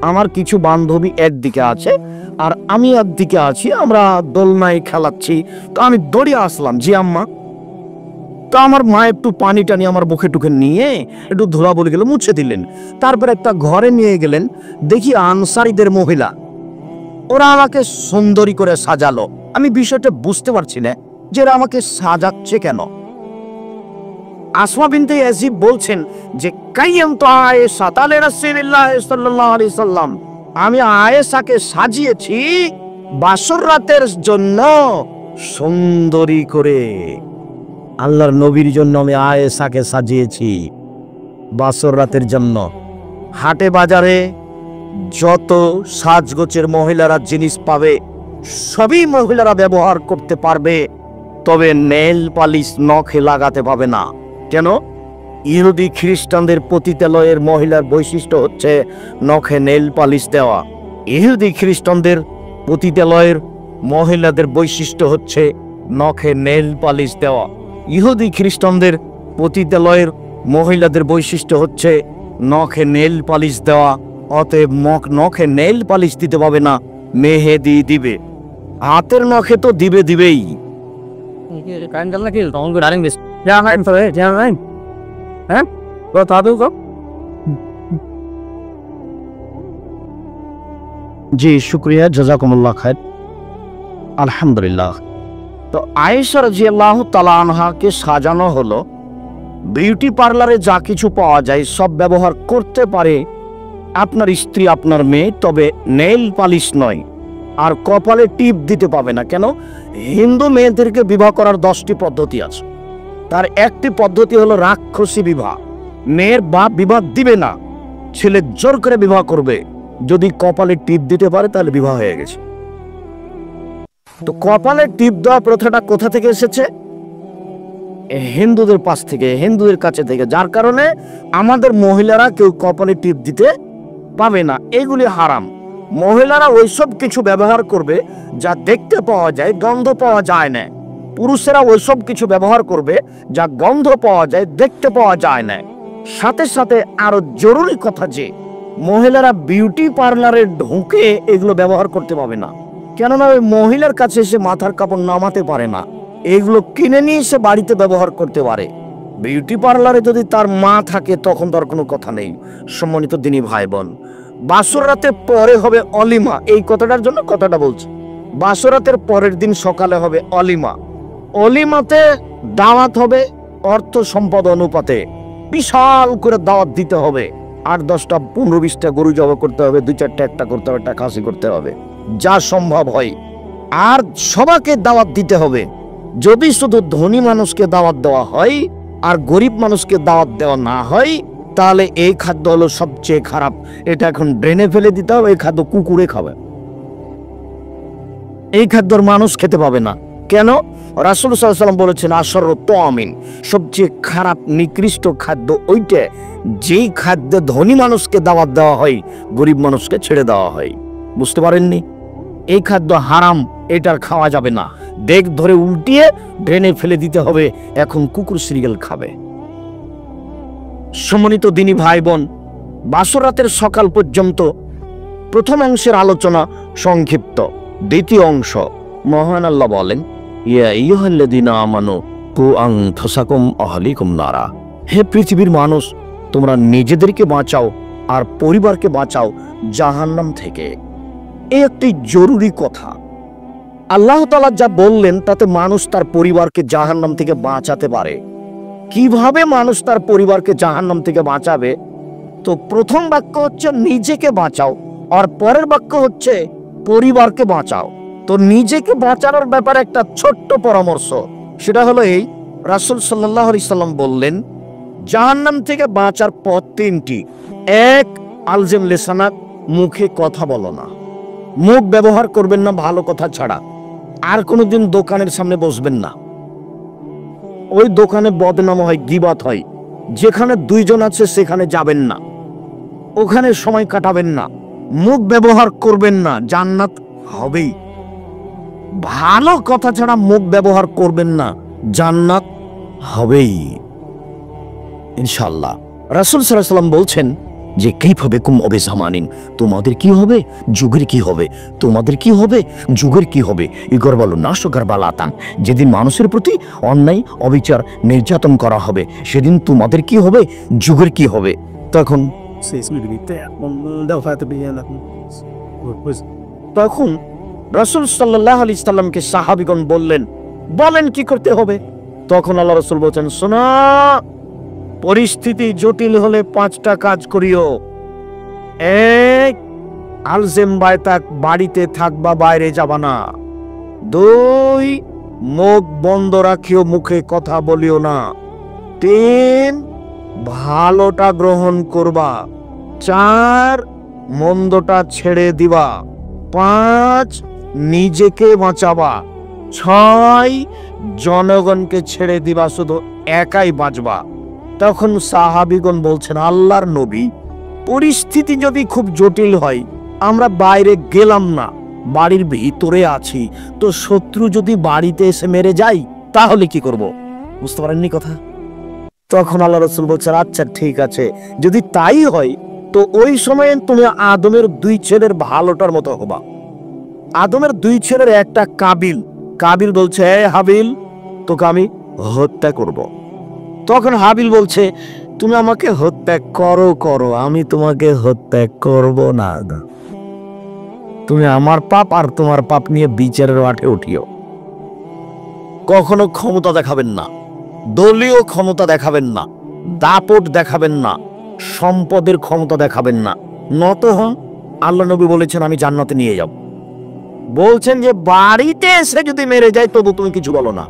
আমার কিছু বান্ধবী একদিকে আছে আর আমি একদিকে আছি, আমরা দোলনায় খেলাচ্ছি। তো আমি দৌড়িয়ে আসলাম, জি আম্মা। তো আমার মা একটু পানি টানি আমার মুখে টুকে নিয়ে একটু ধোলা বলে গেল, মুছে দিলেন। তারপর একটা ঘরে নিয়ে গেলেন, দেখি আনসারীদের মহিলা, ওরা আমাকে সুন্দরী করে সাজালো। আমি বিষয়টা বুঝতে পারছি না যে এরা আমাকে সাজাচ্ছে কেন। আসমা বিনতে ইয়াজিদ বলছেন যে কাইয়ামতু আয়েশা তালে রাসূলুল্লাহ সাল্লাল্লাহু আলাইহি সাল্লাম, আমি আয়েশাকে সাজিয়েছি বাসর রাতের জন্য সুন্দরী করে। আল্লাহর নবীর জন্য আমি আয়েশাকে সাজিয়েছি বাসর রাতের জন্য। হাটে বাজারে যত সাজগোছের মহিলারা জিনিস পাবে সবই মহিলারা ব্যবহার করতে পারবে, তবে নেল পালিশ নখে লাগাতে পাবে না। কেন? ইহুদি খ্রিস্টানদের পতিতালয়ের মহিলার বৈশিষ্ট্য হচ্ছে নখে নেল পালিশ দেওয়া। ইহুদি খ্রিস্টানদের পতিতালয়ের মহিলাদের বৈশিষ্ট্য হচ্ছে নখে নেল পালিশ দেওয়া। ইহুদি খ্রিস্টানদের পতিতালয়ের মহিলাদের বৈশিষ্ট্য হচ্ছে নখে নেল পালিশ দেওয়া। অতএব নখে নেল পালিশ দিতে পাবে না, মেহেদি দিবে। হাতের নখে তো দিবেই। জি শুক্রিয়া, জাযাকুমুল্লাহ খায়ের। আলহামদুলিল্লাহ। তো আয়েশা রাদিয়াল্লাহু তাআলা আনহাকে সাজানো হলো। বিউটি পার্লারে যা কিছু পাওয়া যায় সব ব্যবহার করতে পারে আপনার স্ত্রী, আপনার মেয়ে, তবে নেইল পালিশ নয়। আর কপালে টিপ দিতে পাবে না। কেন? হিন্দু মেয়েদেরকে বিবাহ করার 10টি পদ্ধতি আছে, তার একটি পদ্ধতি হলো রাক্ষসী বিবাহ। মেয়ের বাপ বিবাহ দিবে না, ছেলে জোর করে বিবাহ করবে। যদি কপালে টিপ দিতে পারে তাহলে বিবাহ হয়ে গেছে। তো কপালে টিপ দেওয়া প্রথাটা কোথা থেকে এসেছে? হিন্দুদের পাশ থেকে, হিন্দুদের কাছে থেকে। যার কারণে আমাদের মহিলারা কেউ কপালে টিপ দিতে পাবে না। এগুলি হারাম। মহিলারা ওইসব কিছু ব্যবহার করবে যা দেখতে পাওয়া যায়, গন্ধ পাওয়া যায় না। পুরুষেরা ওইসব কিছু ব্যবহার করবে যা গন্ধ পাওয়া যায়, দেখতে পাওয়া যায় না। সাথে সাথে আরো জরুরি কথা যে মহিলারা বিউটি পার্লারে ঢুকে এগুলো ব্যবহার করতে পাবে না। কেননা ওই মহিলার কাছে এসে মাথার কাপড় নামাতে পারে না, এগুলো কিনে নিয়ে এসে বাড়িতে ব্যবহার করতে পারে। বিউটি পার্লারে যদি তার মা থাকে তখন তার কোনো কথা নেই। সম্মানিত দিনী ভাই বোন, বাসর রাতের পরে হবে অলিমা। এই কথাটার জন্য কথাটা বলছি। বাসর রাতের পরের দিন সকালে হবে অলিমা। অলিমাতে দাওয়াত হবে অর্থ সম্পদ অনুপাতে। বিশাল করে দাওয়াত দিতে হবে। 8-10টা 15-20টা গরু জবাই করতে হবে, 2-4টা একটা করতে হবে, একটা খাসি করতে হবে, যা সম্ভব হয়। আর সবাইকে দাওয়াত দিতে হবে। যদি শুধু ধনী মানুষকে দাওয়াত দেওয়া হয় আর গরিব মানুষকে দাওয়াত দেওয়া না হয়, তাহলে এই খাদ্য হলো সবচেয়ে খারাপ। এটা এখন ড্রেনে ফেলে দিতে হবে। এই খাদ্য কুকুরে খাবে, এই খাদ্যর মানুষ খেতে পাবে না। কেন? রাসূল সাল্লাল্লাহু আলাইহি ওয়াসাল্লাম বলেছেন আশরু তাআমিন, সবচেয়ে খারাপ নিকৃষ্ট খাদ্য ওইটা যেই খাদ্য ধনী মানুষকে দাওয়াত দেওয়া হয়, গরিব মানুষকে ছেড়ে দেওয়া হয়। বুঝতে পারেননি? এই খাদ্য হারাম, এটার খাওয়া যাবে না। দেখ ধরে উল্টিয়ে ড্রেনে ফেলে দিতে হবে। এখন কুকুর সিরিয়াল খাবে। সম্মানিত দিনী ভাই বোন, বাসর রাতের সকাল পর্যন্ত প্রথম অংশের আলোচনা সংক্ষিপ্ত। দ্বিতীয় অংশ মহান আল্লাহ বলেন, ইয়া আইয়ুহাল্লাযীনা আমানু কু আনফুসাকুম আহলিকুম নারা। হে পৃথিবীর মানুষ, তোমরা নিজেদেরকে বাঁচাও আর পরিবারকে বাঁচাও জাহান্নাম থেকে। এই একটি জরুরি কথা। আল্লাহ তাআলা যা বললেন তাতে মানুষ তার পরিবারকে জাহান্নাম থেকে বাঁচাতে পারে। কিভাবে মানুষ তার পরিবারকে জাহান্নাম থেকে বাঁচাবে? তো প্রথম বাক্য হচ্ছে নিজেকে বাঁচাও, আর পরের বাক্য হচ্ছে পরিবারকে বাঁচাও। তো নিজেকে বাঁচানোর ব্যাপারে একটা ছোট্ট পরামর্শ, সেটা হলো এই। রাসূল সাল্লাল্লাহু আলাইহি সাল্লাম বললেন জাহান্নাম থেকে বাঁচার পথ 3টি। 1, আলজিম লিসানাক, মুখে কথা বলো না। মুখ ব্যবহার করবেন না ভালো কথা ছাড়া। আর কোনোদিন দোকানের সামনে বসবেন না। ওই দোকানে বদনাম হয়, গীবাত হয়। যেখানে দুইজন আছে সেখানে যাবেন না, ওখানে সময় কাটাবেন না। মুখ ব্যবহার করবেন না, জান্নাত হবেই। ভালো কথা ছাড়া মুখ ব্যবহার করবেন না, জান্নাত হবেই ইনশাআল্লাহ। রাসূল সাল্লাল্লাহু আলাইহি ওয়াসাল্লাম বলছেন যে কাইফা বিকুম ওয়া বিজামানিন, তোমাদের কি হবে, যুগের কি হবে, তোমাদের কি হবে, যুগের কি হবে। ইগর বলো নাশকার বালাতান, যেদিন মানুষের প্রতি অন্যায় অবিচার নির্যাতন করা হবে সেদিন তোমাদের কি হবে, যুগের কি হবে। তখন তখন রাসূল সাল্লাল্লাহু আলাইহি সাল্লামকে সাহাবীগণ বললেন, বলেন কি করতে হবে। তখন আল্লাহ রাসূল বলেন, শোনো, পরিস্থিতি জটিল হলে 5টা কাজ করিও। 1, আলজেম বায়তাক, বাড়িতে থাকবা, বাইরে যাবা না। 2, মুখ বন্ধ রাখিও, মুখে কথা বলিও না। 3, ভালোটা গ্রহণ করবা। 4, মন্দটা ছেড়ে দিবা। 5, নিজেকে বাঁচাবা। 6, জনগণকে ছেড়ে দিবা, শুধু একাই বাঁচবা। তখন সাহাবীগণ বলছেন, আল্লাহর নবী, পরিস্থিতি যদি খুব জটিল হয়, আমরা বাইরে গেলাম না, বাড়ির ভিতরে আছি, তো শত্রু যদি বাড়িতে এসে মেরে যায় তাহলে কি করব? বুঝতে পারেননি কথা? তখন আল্লাহ রাসূল বলছেন, আচ্ছা ঠিক আছে, যদি তাই হয় তো ওই সময়ে তুমি আদমের 2 ছেলের ভালোটার মতো হবা। আদমের 2 ছেলের একটা কাবিল। কাবিল বলছে, হাবিল, তোকে আমি হত্যা করব। তখন হাবিল বলছে, তুমি আমাকে হত্যা করো, আমি তোমাকে হত্যা করব না। তুমি আমার পাপ আর তোমার পাপ নিয়ে বিচারের মাঠে উঠিও। কখনো ক্ষমতা দেখাবেন না, দলীয় ক্ষমতা দেখাবেন না, দাপট দেখাবেন না, সম্পদের ক্ষমতা দেখাবেন না। নত হন। আল্লাহ নবী বলেছেন, আমি জান্নাতে নিয়ে যাব। বলছেন যে বাড়িতে এসে যদি মেরে যায় তবু তুমি কিছু বলো না।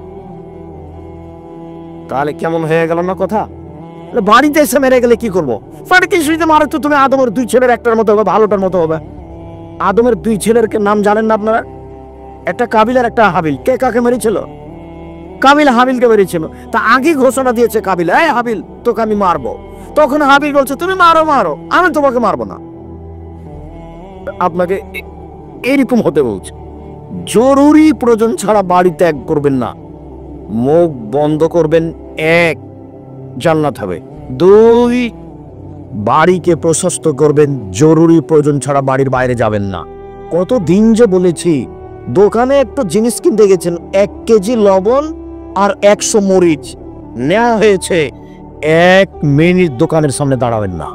তাহলে কেমন হয়ে গেল না কথা? বাড়িতে এসে মেরে গেলে কি করবো? বাড়িতে এসে মারো তো তুমি আদমের 2 ছেলের একটার মতো হবে, ভালোটার মতো হবে। আদমের 2 ছেলের নাম জানেন না আপনারা? একটা কাবিল আর একটা হাবিল। কে কাকে মেরেছিল? কাবিল হাবিলকে মেরেছিল। তা আগে ঘোষণা দিয়েছে কাবিল, এই হাবিল, তোকে আমি মারবো। তখন হাবিল বলছে, তুমি মারো, আমি তোমাকে মারবো না। আপনাকে এরকম হতে বলছে। জরুরি প্রয়োজন ছাড়া বাড়ি ত্যাগ করবেন না। মুখ বন্ধ করবেন। 1, জান্নাত হবে। 2, বাড়িকে প্রশস্ত করবেন। জরুরি প্রয়োজন ছাড়া বাড়ির বাইরে যাবেন না। কতদিন যে বলেছি, দোকানে একটু জিনিস কিনতে গেছেন, 1 কেজি লবণ আর 100 মরিচ নেওয়া হয়েছে, 1 মিনিট দোকানের সামনে দাঁড়াবেন না।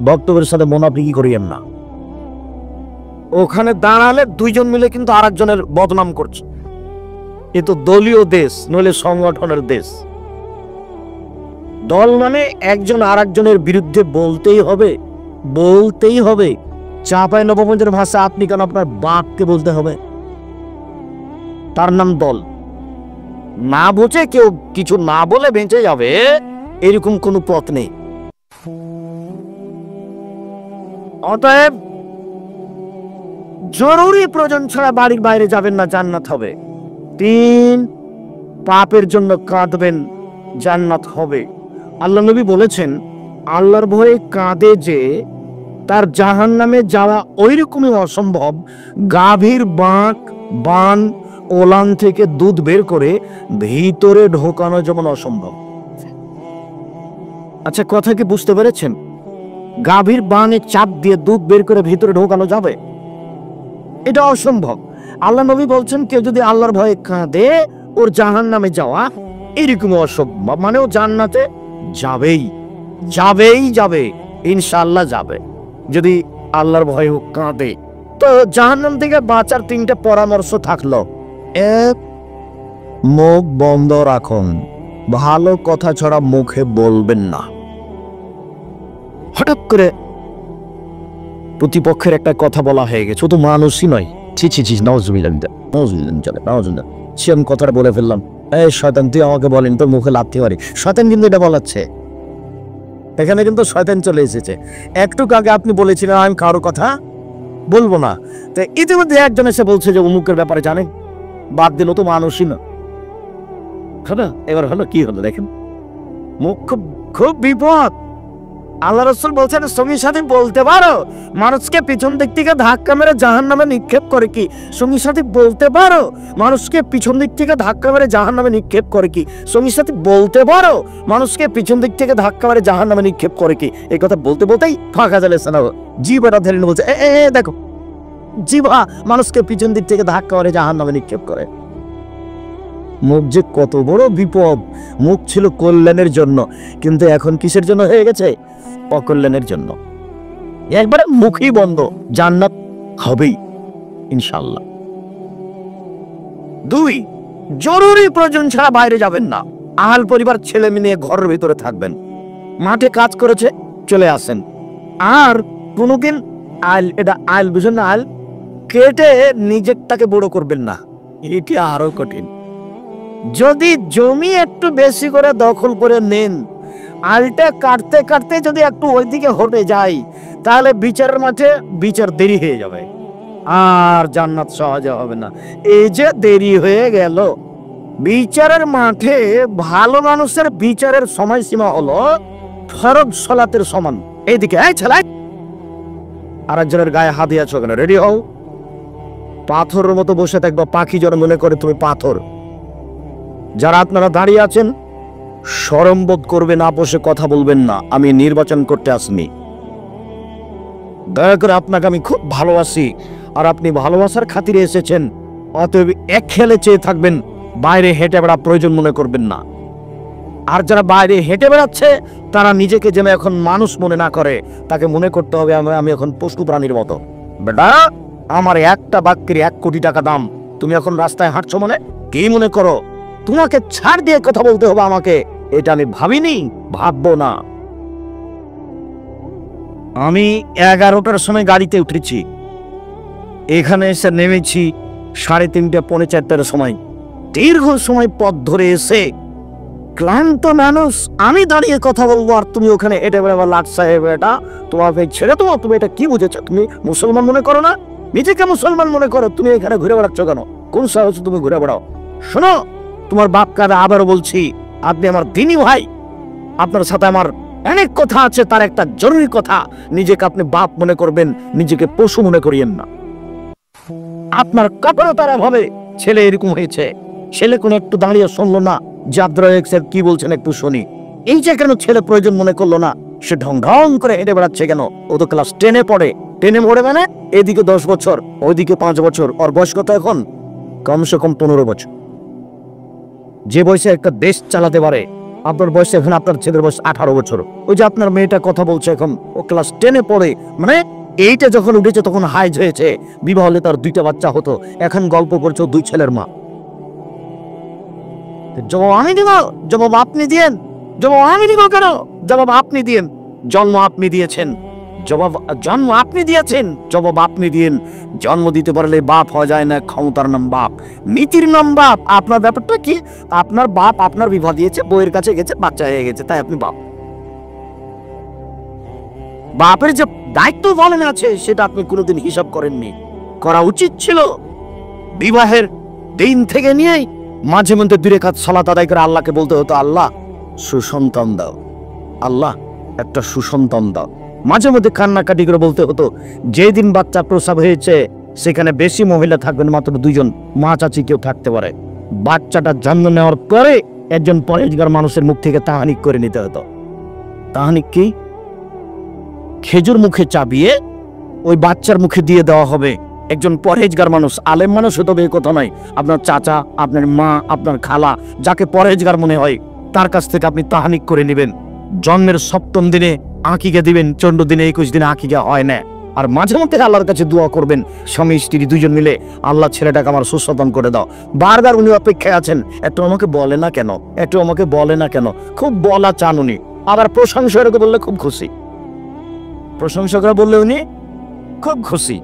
বক্তব্যের সাথে মুনাফিকি করিয়েন না। ওখানে দাঁড়ালে 2 জন মিলে কিন্তু আরেকজনের বদনাম করছে। এ তো দলীয় দেশ, নইলে সংগঠনের দেশ। দল মানে একজন আরেকজনের বিরুদ্ধে বলতেই হবে। চাঁপাইনবাবগঞ্জের ভাষা আপনি কেন আপনার বাপকে বলতে হবে? তার নাম দল। না বুঝে কেউ কিছু না বলে বেঁচে যাবে, এরকম কোনো পথ নেই। অতএব জরুরি প্রয়োজন ছাড়া বাড়ির বাইরে যাবেন না, জান্নাত হবে। 3, পাপের জন্য কাঁদবেন, জান্নাত হবে। আল্লাহ নবী বলেছেন, আল্লাহর ভয়ে কাঁদে যে তার জাহান্নামে যাওয়া ওইরকমই অসম্ভব গাভীর বান ওলান থেকে দুধ বের করে ভিতরে ঢোকানো যেমন অসম্ভব। আচ্ছা, কথা কি বুঝতে পেরেছেন? গাভীর বানে চাপ দিয়ে দুধ বের করে ভিতরে ঢোকানো যাবে? এটা অসম্ভব। আল্লাহ নবী বলছেন, কেউ যদি আল্লাহর ভয়ে কাঁদে, ওর জাহান্নামে যাওয়া এরকম অসম্ভব, মানে ও জান্নাতে যাবে, ইনশাআল্লাহ যাবে, যদি আল্লাহর ভয়ে কাঁদে। তো জাহান্নাম থেকে বাঁচার 3টা পরামর্শ থাকলো। 1, মুখ বন্ধ রাখুন, ভালো কথা ছাড়া মুখে বলবেন না। হঠাৎ করে প্রতিপক্ষের একটা কথা বলা হয়ে গেছে, ও তো মানুষই নয়, সে আমি কথাটা বলে ফেললাম, এই শয়তান, তুই আমাকে বলেন, তোর মুখে লাথি মারি। শয়তান কিন্তু এটা বলাচ্ছে, এখানে কিন্তু শয়তান চলে এসেছে। একটু আগে আপনি বলেছিলেন আমি কারো কথা বলবো না। তো ইতিমধ্যে একজন এসে বলছে যে অমুকের ব্যাপারে জানেন, বাদ দিল তো মানুষই না। হলো এবার হলো কি হলো দেখেন, মুখ খুব খুব বিপদ। আল্লাহ রাসূল বলছেন সঙ্গীর সাথে বলতে পারো মানুষকে পিছন দিক থেকে ধাক্কা মেরে জাহান্নামে নিক্ষেপ করে কি? সঙ্গীর সাথে বলতে পারো মানুষকে পিছন দিক থেকে ধাক্কা মেরে জাহান্নামে নিক্ষেপ করে কি? সঙ্গীর সাথে বলতে পারো মানুষকে পিছন দিক থেকে ধাক্কা মেরে জাহান্নামে নিক্ষেপ করে কি? এই কথা বলতে বলতেই ফাঁকা জালে না জিবাটা ধরে বলছে দেখো জিবা মানুষকে পিছন দিক থেকে ধাক্কা মেরে জাহান্নামে নিক্ষেপ করে। মুখ যে কত বড় বিপদ। মুখ ছিল কল্যাণের জন্য, কিন্তু এখন কিসের জন্য হয়ে গেছে? অকল্যাণের জন্য। একবারে মুখই বন্ধ, জান্নাত হবেই ইনশাআল্লাহ। 2, জরুরি প্রয়োজন ছাড়া বাইরে যাবেন না। আহাল পরিবার ছেলে মেয়ে নিয়ে ঘরের ভিতরে থাকবেন। মাঠে কাজ করেছে চলে আসেন। আর কোনোদিন আইল বুঝেন না, আইল কেটে নিজেরটাকে বড় করবেন না, এটি আরো কঠিন। যদি জমি একটু বেশি করে দখল করে নেন, আলটা কাটতে কাটতে যদি একটু ওইদিকে হটে যায়, তাহলে বিচারের মাঠে বিচার দেরি হয়ে যাবে, আর জান্নাত সহজে হবে না। এই যে দেরি হয়ে গেল, বিচারের মাঠে ভালো মানুষের বিচারের সময়সীমা হলো ফরজ সালাতের সমান। এইদিকে ছেলে আর একজনের গায়ে হাত দিয়েছ কেন? রেডি হও। পাথরের মতো বসে থাকবো, পাখি যেন মনে করে তুমি পাথর। যারা আপনারা দাঁড়িয়ে আছেন শরম বোধ করবেন না, বসে কথা বলবেন না। আমি নির্বাচন করতে আসিনি। দয়া করে আপনাকে আমি খুব ভালোবাসি, আর আপনি ভালোবাসার খাতিরে এসেছেন, অতএব এক খেলে চেয়ে থাকবেন, বাইরে হেঁটে বেড়া প্রয়োজন মনে করবেন না। আর যারা বাইরে হেঁটে বেড়াচ্ছে তারা নিজেকে যেন এখন মানুষ মনে না করে, তাকে মনে করতে হবে আমি এখন পশু প্রাণীর মতো। বেটা, আমার একটা বাক্যের 1 কোটি টাকা দাম, তুমি এখন রাস্তায় হাঁটছো মানে কি মনে করো তোমাকে ছাড় দিয়ে কথা বলতে হবে আমাকে? এটা আমি ভাবিনি, ভাববো না। আমি 11টার সময় গাড়িতে উঠেছি, এখানে এসে নেমেছি 3:30 পৌনে 4টার সময়। দীর্ঘ সময় পথ ধরে এসে ক্লান্ত মানুষ, আমি দাঁড়িয়ে কথা বলবো আর তুমি ওখানে হেঁটে বেড়াবো। লাট সাহেব, এটা তোমাকে ছেড়ে তোমার, তুমি এটা কি বুঝেছো? তুমি মুসলমান মনে করো না? নিজেকে মুসলমান মনে করো, তুমি এখানে ঘুরে বেড়াচ্ছ কেন? কোন সাহসে তুমি ঘুরে বেড়াও? শোনো, তোমার বাপ কারা, আবারও বলছি, আপনি আমার দিনী ভাই, আপনার সাথে আমার অনেক কথা আছে, তার একটা জরুরি কথা। নিজেকে আপনি বাপ মনে করবেন, নিজেকে পশু মনে করিয়েন না। আপনার কাপড়তার অভাবে ছেলে এরকম হয়েছে। ছেলে কোনো একটু দাঁড়িয়ে শুনলো না যে আব্দুল রাজ্জাক স্যার কি বলছেন, একটু শুনি। এই যে কেন ছেলে প্রয়োজন মনে করলো না, সে ঢং ঢং করে হেঁটে বেড়াচ্ছে কেন? ও তো ক্লাস 10-এ পড়ে। 10-এ পড়ে মানে এদিকে 10 বছর, ওইদিকে 5 বছর। ওর বয়স কত এখন? কমসে কম 15 বছর। যে বয়সে একটা দেশ চালাতে পারে, আপনার বয়স এখন, আপনার ছেলের বয়স 18 বছর। ওই যে আপনার মেয়েটা কথা বলছে এখন, ও ক্লাস 10-এ পড়ে, মানে এইটা যখন উঠেছে তখন হাইজ হয়েছে, বিবাহ হলে তার 2টা বাচ্চা হতো, এখন গল্প করছে 2 ছেলের মা। জবাব আমি দিব? জবাব আপনি দিয়েন। জবাব আমি দিব কেন? জবাব আপনি দিয়েন। জন্ম আপনি দিয়েছেন, জন্ম আপনি দিয়েছেন, জবাব আপনি দিয়েন। জন্ম দিতে পারলে বাপ হওয়া যায় না, ক্ষমতার নাম বাপ, নীতির নাম বাপ। আপনার ব্যাপারটা কি? আপনার বাপ আপনার বিবাহ দিয়েছে, বইয়ের কাছে গেছে, বাচ্চা হয়ে গেছে, তাই আপনি বাপ। বাপের যে দায়িত্ব বলেন আছে, সেটা আপনি কোনোদিন হিসাব করেননি। করা উচিত ছিল বিবাহের দিন থেকে নিয়েই মাঝে মধ্যে 2 রাকাত সালাত আদায় করে আল্লাহকে বলতে হতো, আল্লাহ সুসন্তান দাও, আল্লাহ একটা সুসন্তান দাও। মাঝে মধ্যে কান্নাকাটি করে বলতে হতো, যেদিন বাচ্চা প্রসব হয়েছে সেখানে বেশি মহিলা থাকবেন, মাত্র 2 জন, মা চাচি কেউ থাকতে পারে। বাচ্চাটা জন্ম নেওয়ার পরে একজন পরেজগার মানুষের মুখ থেকে তাহানিক করে নিতে হতো। তাহানিক কি? খেজুর মুখে চাবিয়ে ওই বাচ্চার মুখে দিয়ে দেওয়া হবে। একজন পরেজগার মানুষ, আলেম মানুষ হতে হবে কথা নয়, আপনার চাচা, আপনার মা, আপনার খালা, যাকে পরেজগার মনে হয় তার কাছ থেকে আপনি তাহানিক করে নেবেন। জন্মের 7ম দিনে আকিকা দিবেন, 14 দিনে 21 দিনে আকিকা হয় না। আর মাঝে মধ্যে আল্লাহর কাছে দোয়া করবেন, স্বামী স্ত্রী 2জন মিলে, আল্লাহ ছেলেটাকে আমার সুসন্তান করে দাও। বারবার উনি অপেক্ষায় আছেন, একটু আমাকে বলে না কেন, একটু আমাকে বলে না কেন। খুব বলা চান উনি, আবার প্রশংসা বললে খুব খুশি। প্রশংসকরা বললে উনি খুব খুশি,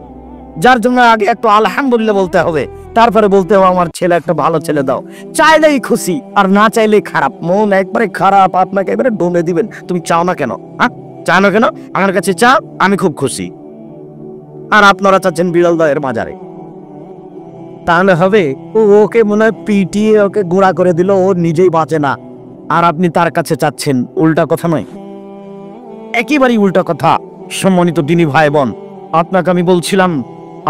যার জন্য আগে একটু আলহামদুলিল্লাহ বলতে হবে, তারপরে বলতে হবে আমার ছেলে একটা ভালো ছেলে দাও। চাইলেই খুশি, আর না চাইলেই খারাপ। মন একবারে খারাপ, আপনাকে এবারে ডুবে দিবেন। তুমি চাও না কেন? হ্যাঁ, চাও না কেন? আমার কাছে চাও, আমি খুব খুশি। আর আপনারা চাচ্ছেন বিড়াল দয়ের মাজারে। তাহলে হবে ওকে মনে হয় পিটিয়ে ওকে গোড়া করে দিল, ও নিজেই বাঁচে না, আর আপনি তার কাছে চাচ্ছেন। উল্টা কথা নয়, একেবারেই উল্টা কথা। সম্মানিত দিনী ভাই বোন, আপনাকে আমি বলছিলাম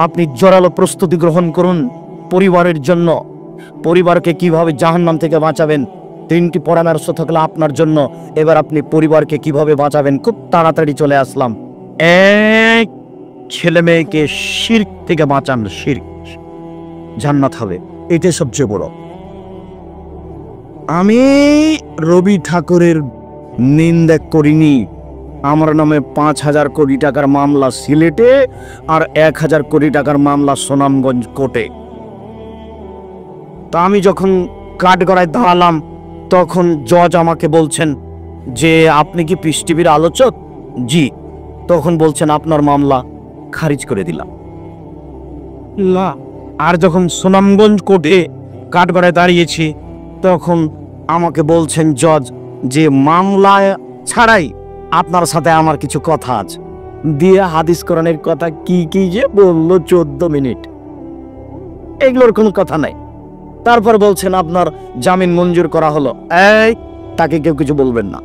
আপনি জোরালো প্রস্তুতি গ্রহণ করুন পরিবারের জন্য। পরিবারকে কিভাবে জাহান্নাম থেকে বাঁচাবেন, 3টি পরামর্শ থাকলো আপনার জন্য। এবার আপনি পরিবারকে কিভাবে বাঁচাবেন, খুব তাড়াতাড়ি চলে আসলাম। এক, ছেলে মেয়েকে শিরক থেকে বাঁচান। শিরক, জান্নাত হবে, এটাই সবচেয়ে বড়। আমি রবি ঠাকুরের নিন্দা করিনি। আমার নামে 5,000 কোটি টাকার মামলা সিলেটে আর 1,000 কোটি টাকার মামলা সুনামগঞ্জ কোর্টে। তা আমি যখন কাঠগড়ায় দাঁড়ালাম তখন জজ আমাকে বলছেন যে আপনি কি পিস টিভির আলোচক? জি। তখন বলছেন আপনার মামলা খারিজ করে দিলাম। আর যখন সুনামগঞ্জ কোর্টে কাঠগড়ায় দাঁড়িয়েছি তখন আমাকে বলছেন জজ যে মামলা ছাড়াই আপনার সাথে আমার কিছু কথা আছে। দিয়ে হাদিস কোরআনের কথা কি কি যে বললো 14 মিনিট, এগুলোর কোনো কথা নাই। তারপর বলছেন আপনার জামিন মঞ্জুর করা হলো। এই, তাকে কেউ কিছু বলবেন না।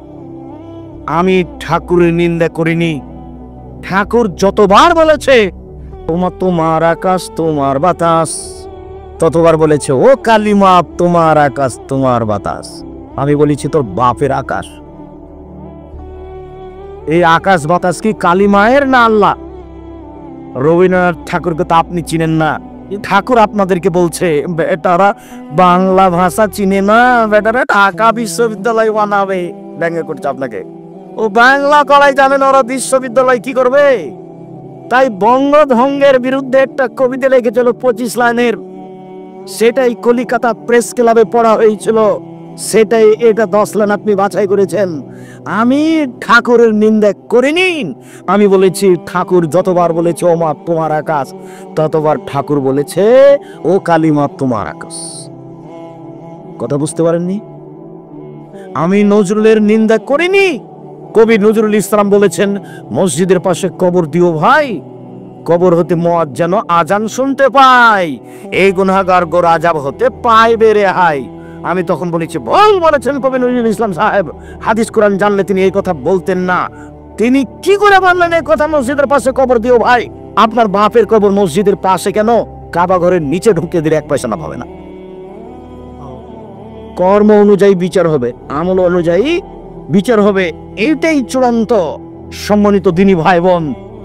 আমি ঠাকুরের নিন্দা করিনি। ঠাকুর যতবার বলেছে তোমার আকাশ তোমার বাতাস, ততবার বলেছে ও কালিমা তোমার আকাশ তোমার বাতাস। আমি বলেছি তোর বাপের আকাশ। এই আকাশ বাতাস কি কালিমায়ের না আল্লাহ? রবীন্দ্রনাথ ঠাকুরকে তো আপনি চিনেন না। ঠাকুর আপনাদেরকে বলছে বেটারা বাংলা ভাষা চিনে না, বেটারা ঢাকা বিশ্ববিদ্যালয় বানাবে। ব্যঙ্গ করছে আপনাকে। ও বাংলা কলাই জানেন, ওরা বিশ্ববিদ্যালয় কি করবে? তাই বঙ্গভঙ্গের বিরুদ্ধে একটা কবিতা লিখেছিল 25 লাইনের, সেটাই কলিকাতা প্রেস ক্লাবে পড়া হয়েছিল, সেটাই এটা 10 লাইন আপনি বাছাই করেছেন। আমি ঠাকুরের নিন্দা করিনি। আমি বলেছি ঠাকুর যতবার বলেছে ও মা তোমার আকাশ, ততবার ঠাকুর বলেছে ও কালিমা তোমার আকাশ। কথা বুঝতে পারেননি? আমি নজরুলের নিন্দা করিনি। কবি নজরুল ইসলাম বলেছেন মসজিদের পাশে কবর দিও ভাই, কবর হতে মুয়াজ্জিন আজান শুনতে পাই, এই গুনাহগার গোর আযাব হতে পাইবে রেহাই। আমি তখন বলেছি বলেছেন কবি নজরুল ইসলাম সাহেব, হাদিস কোরআন জানলে তিনি এই কথা বলতেন না। তিনি কি করে বললেন এই কথা মসজিদের পাশে কবর দিও ভাই? আপনার বাপের কবর মসজিদের পাশে কেন? কাবা ঘরের নিচে ঢুকে দিলে 1 পয়সা না পাবে না। কর্ম অনুযায়ী বিচার হবে, আমল অনুযায়ী বিচার হবে, এইটাই চূড়ান্ত। সম্মানিত দিনী ভাই বোন,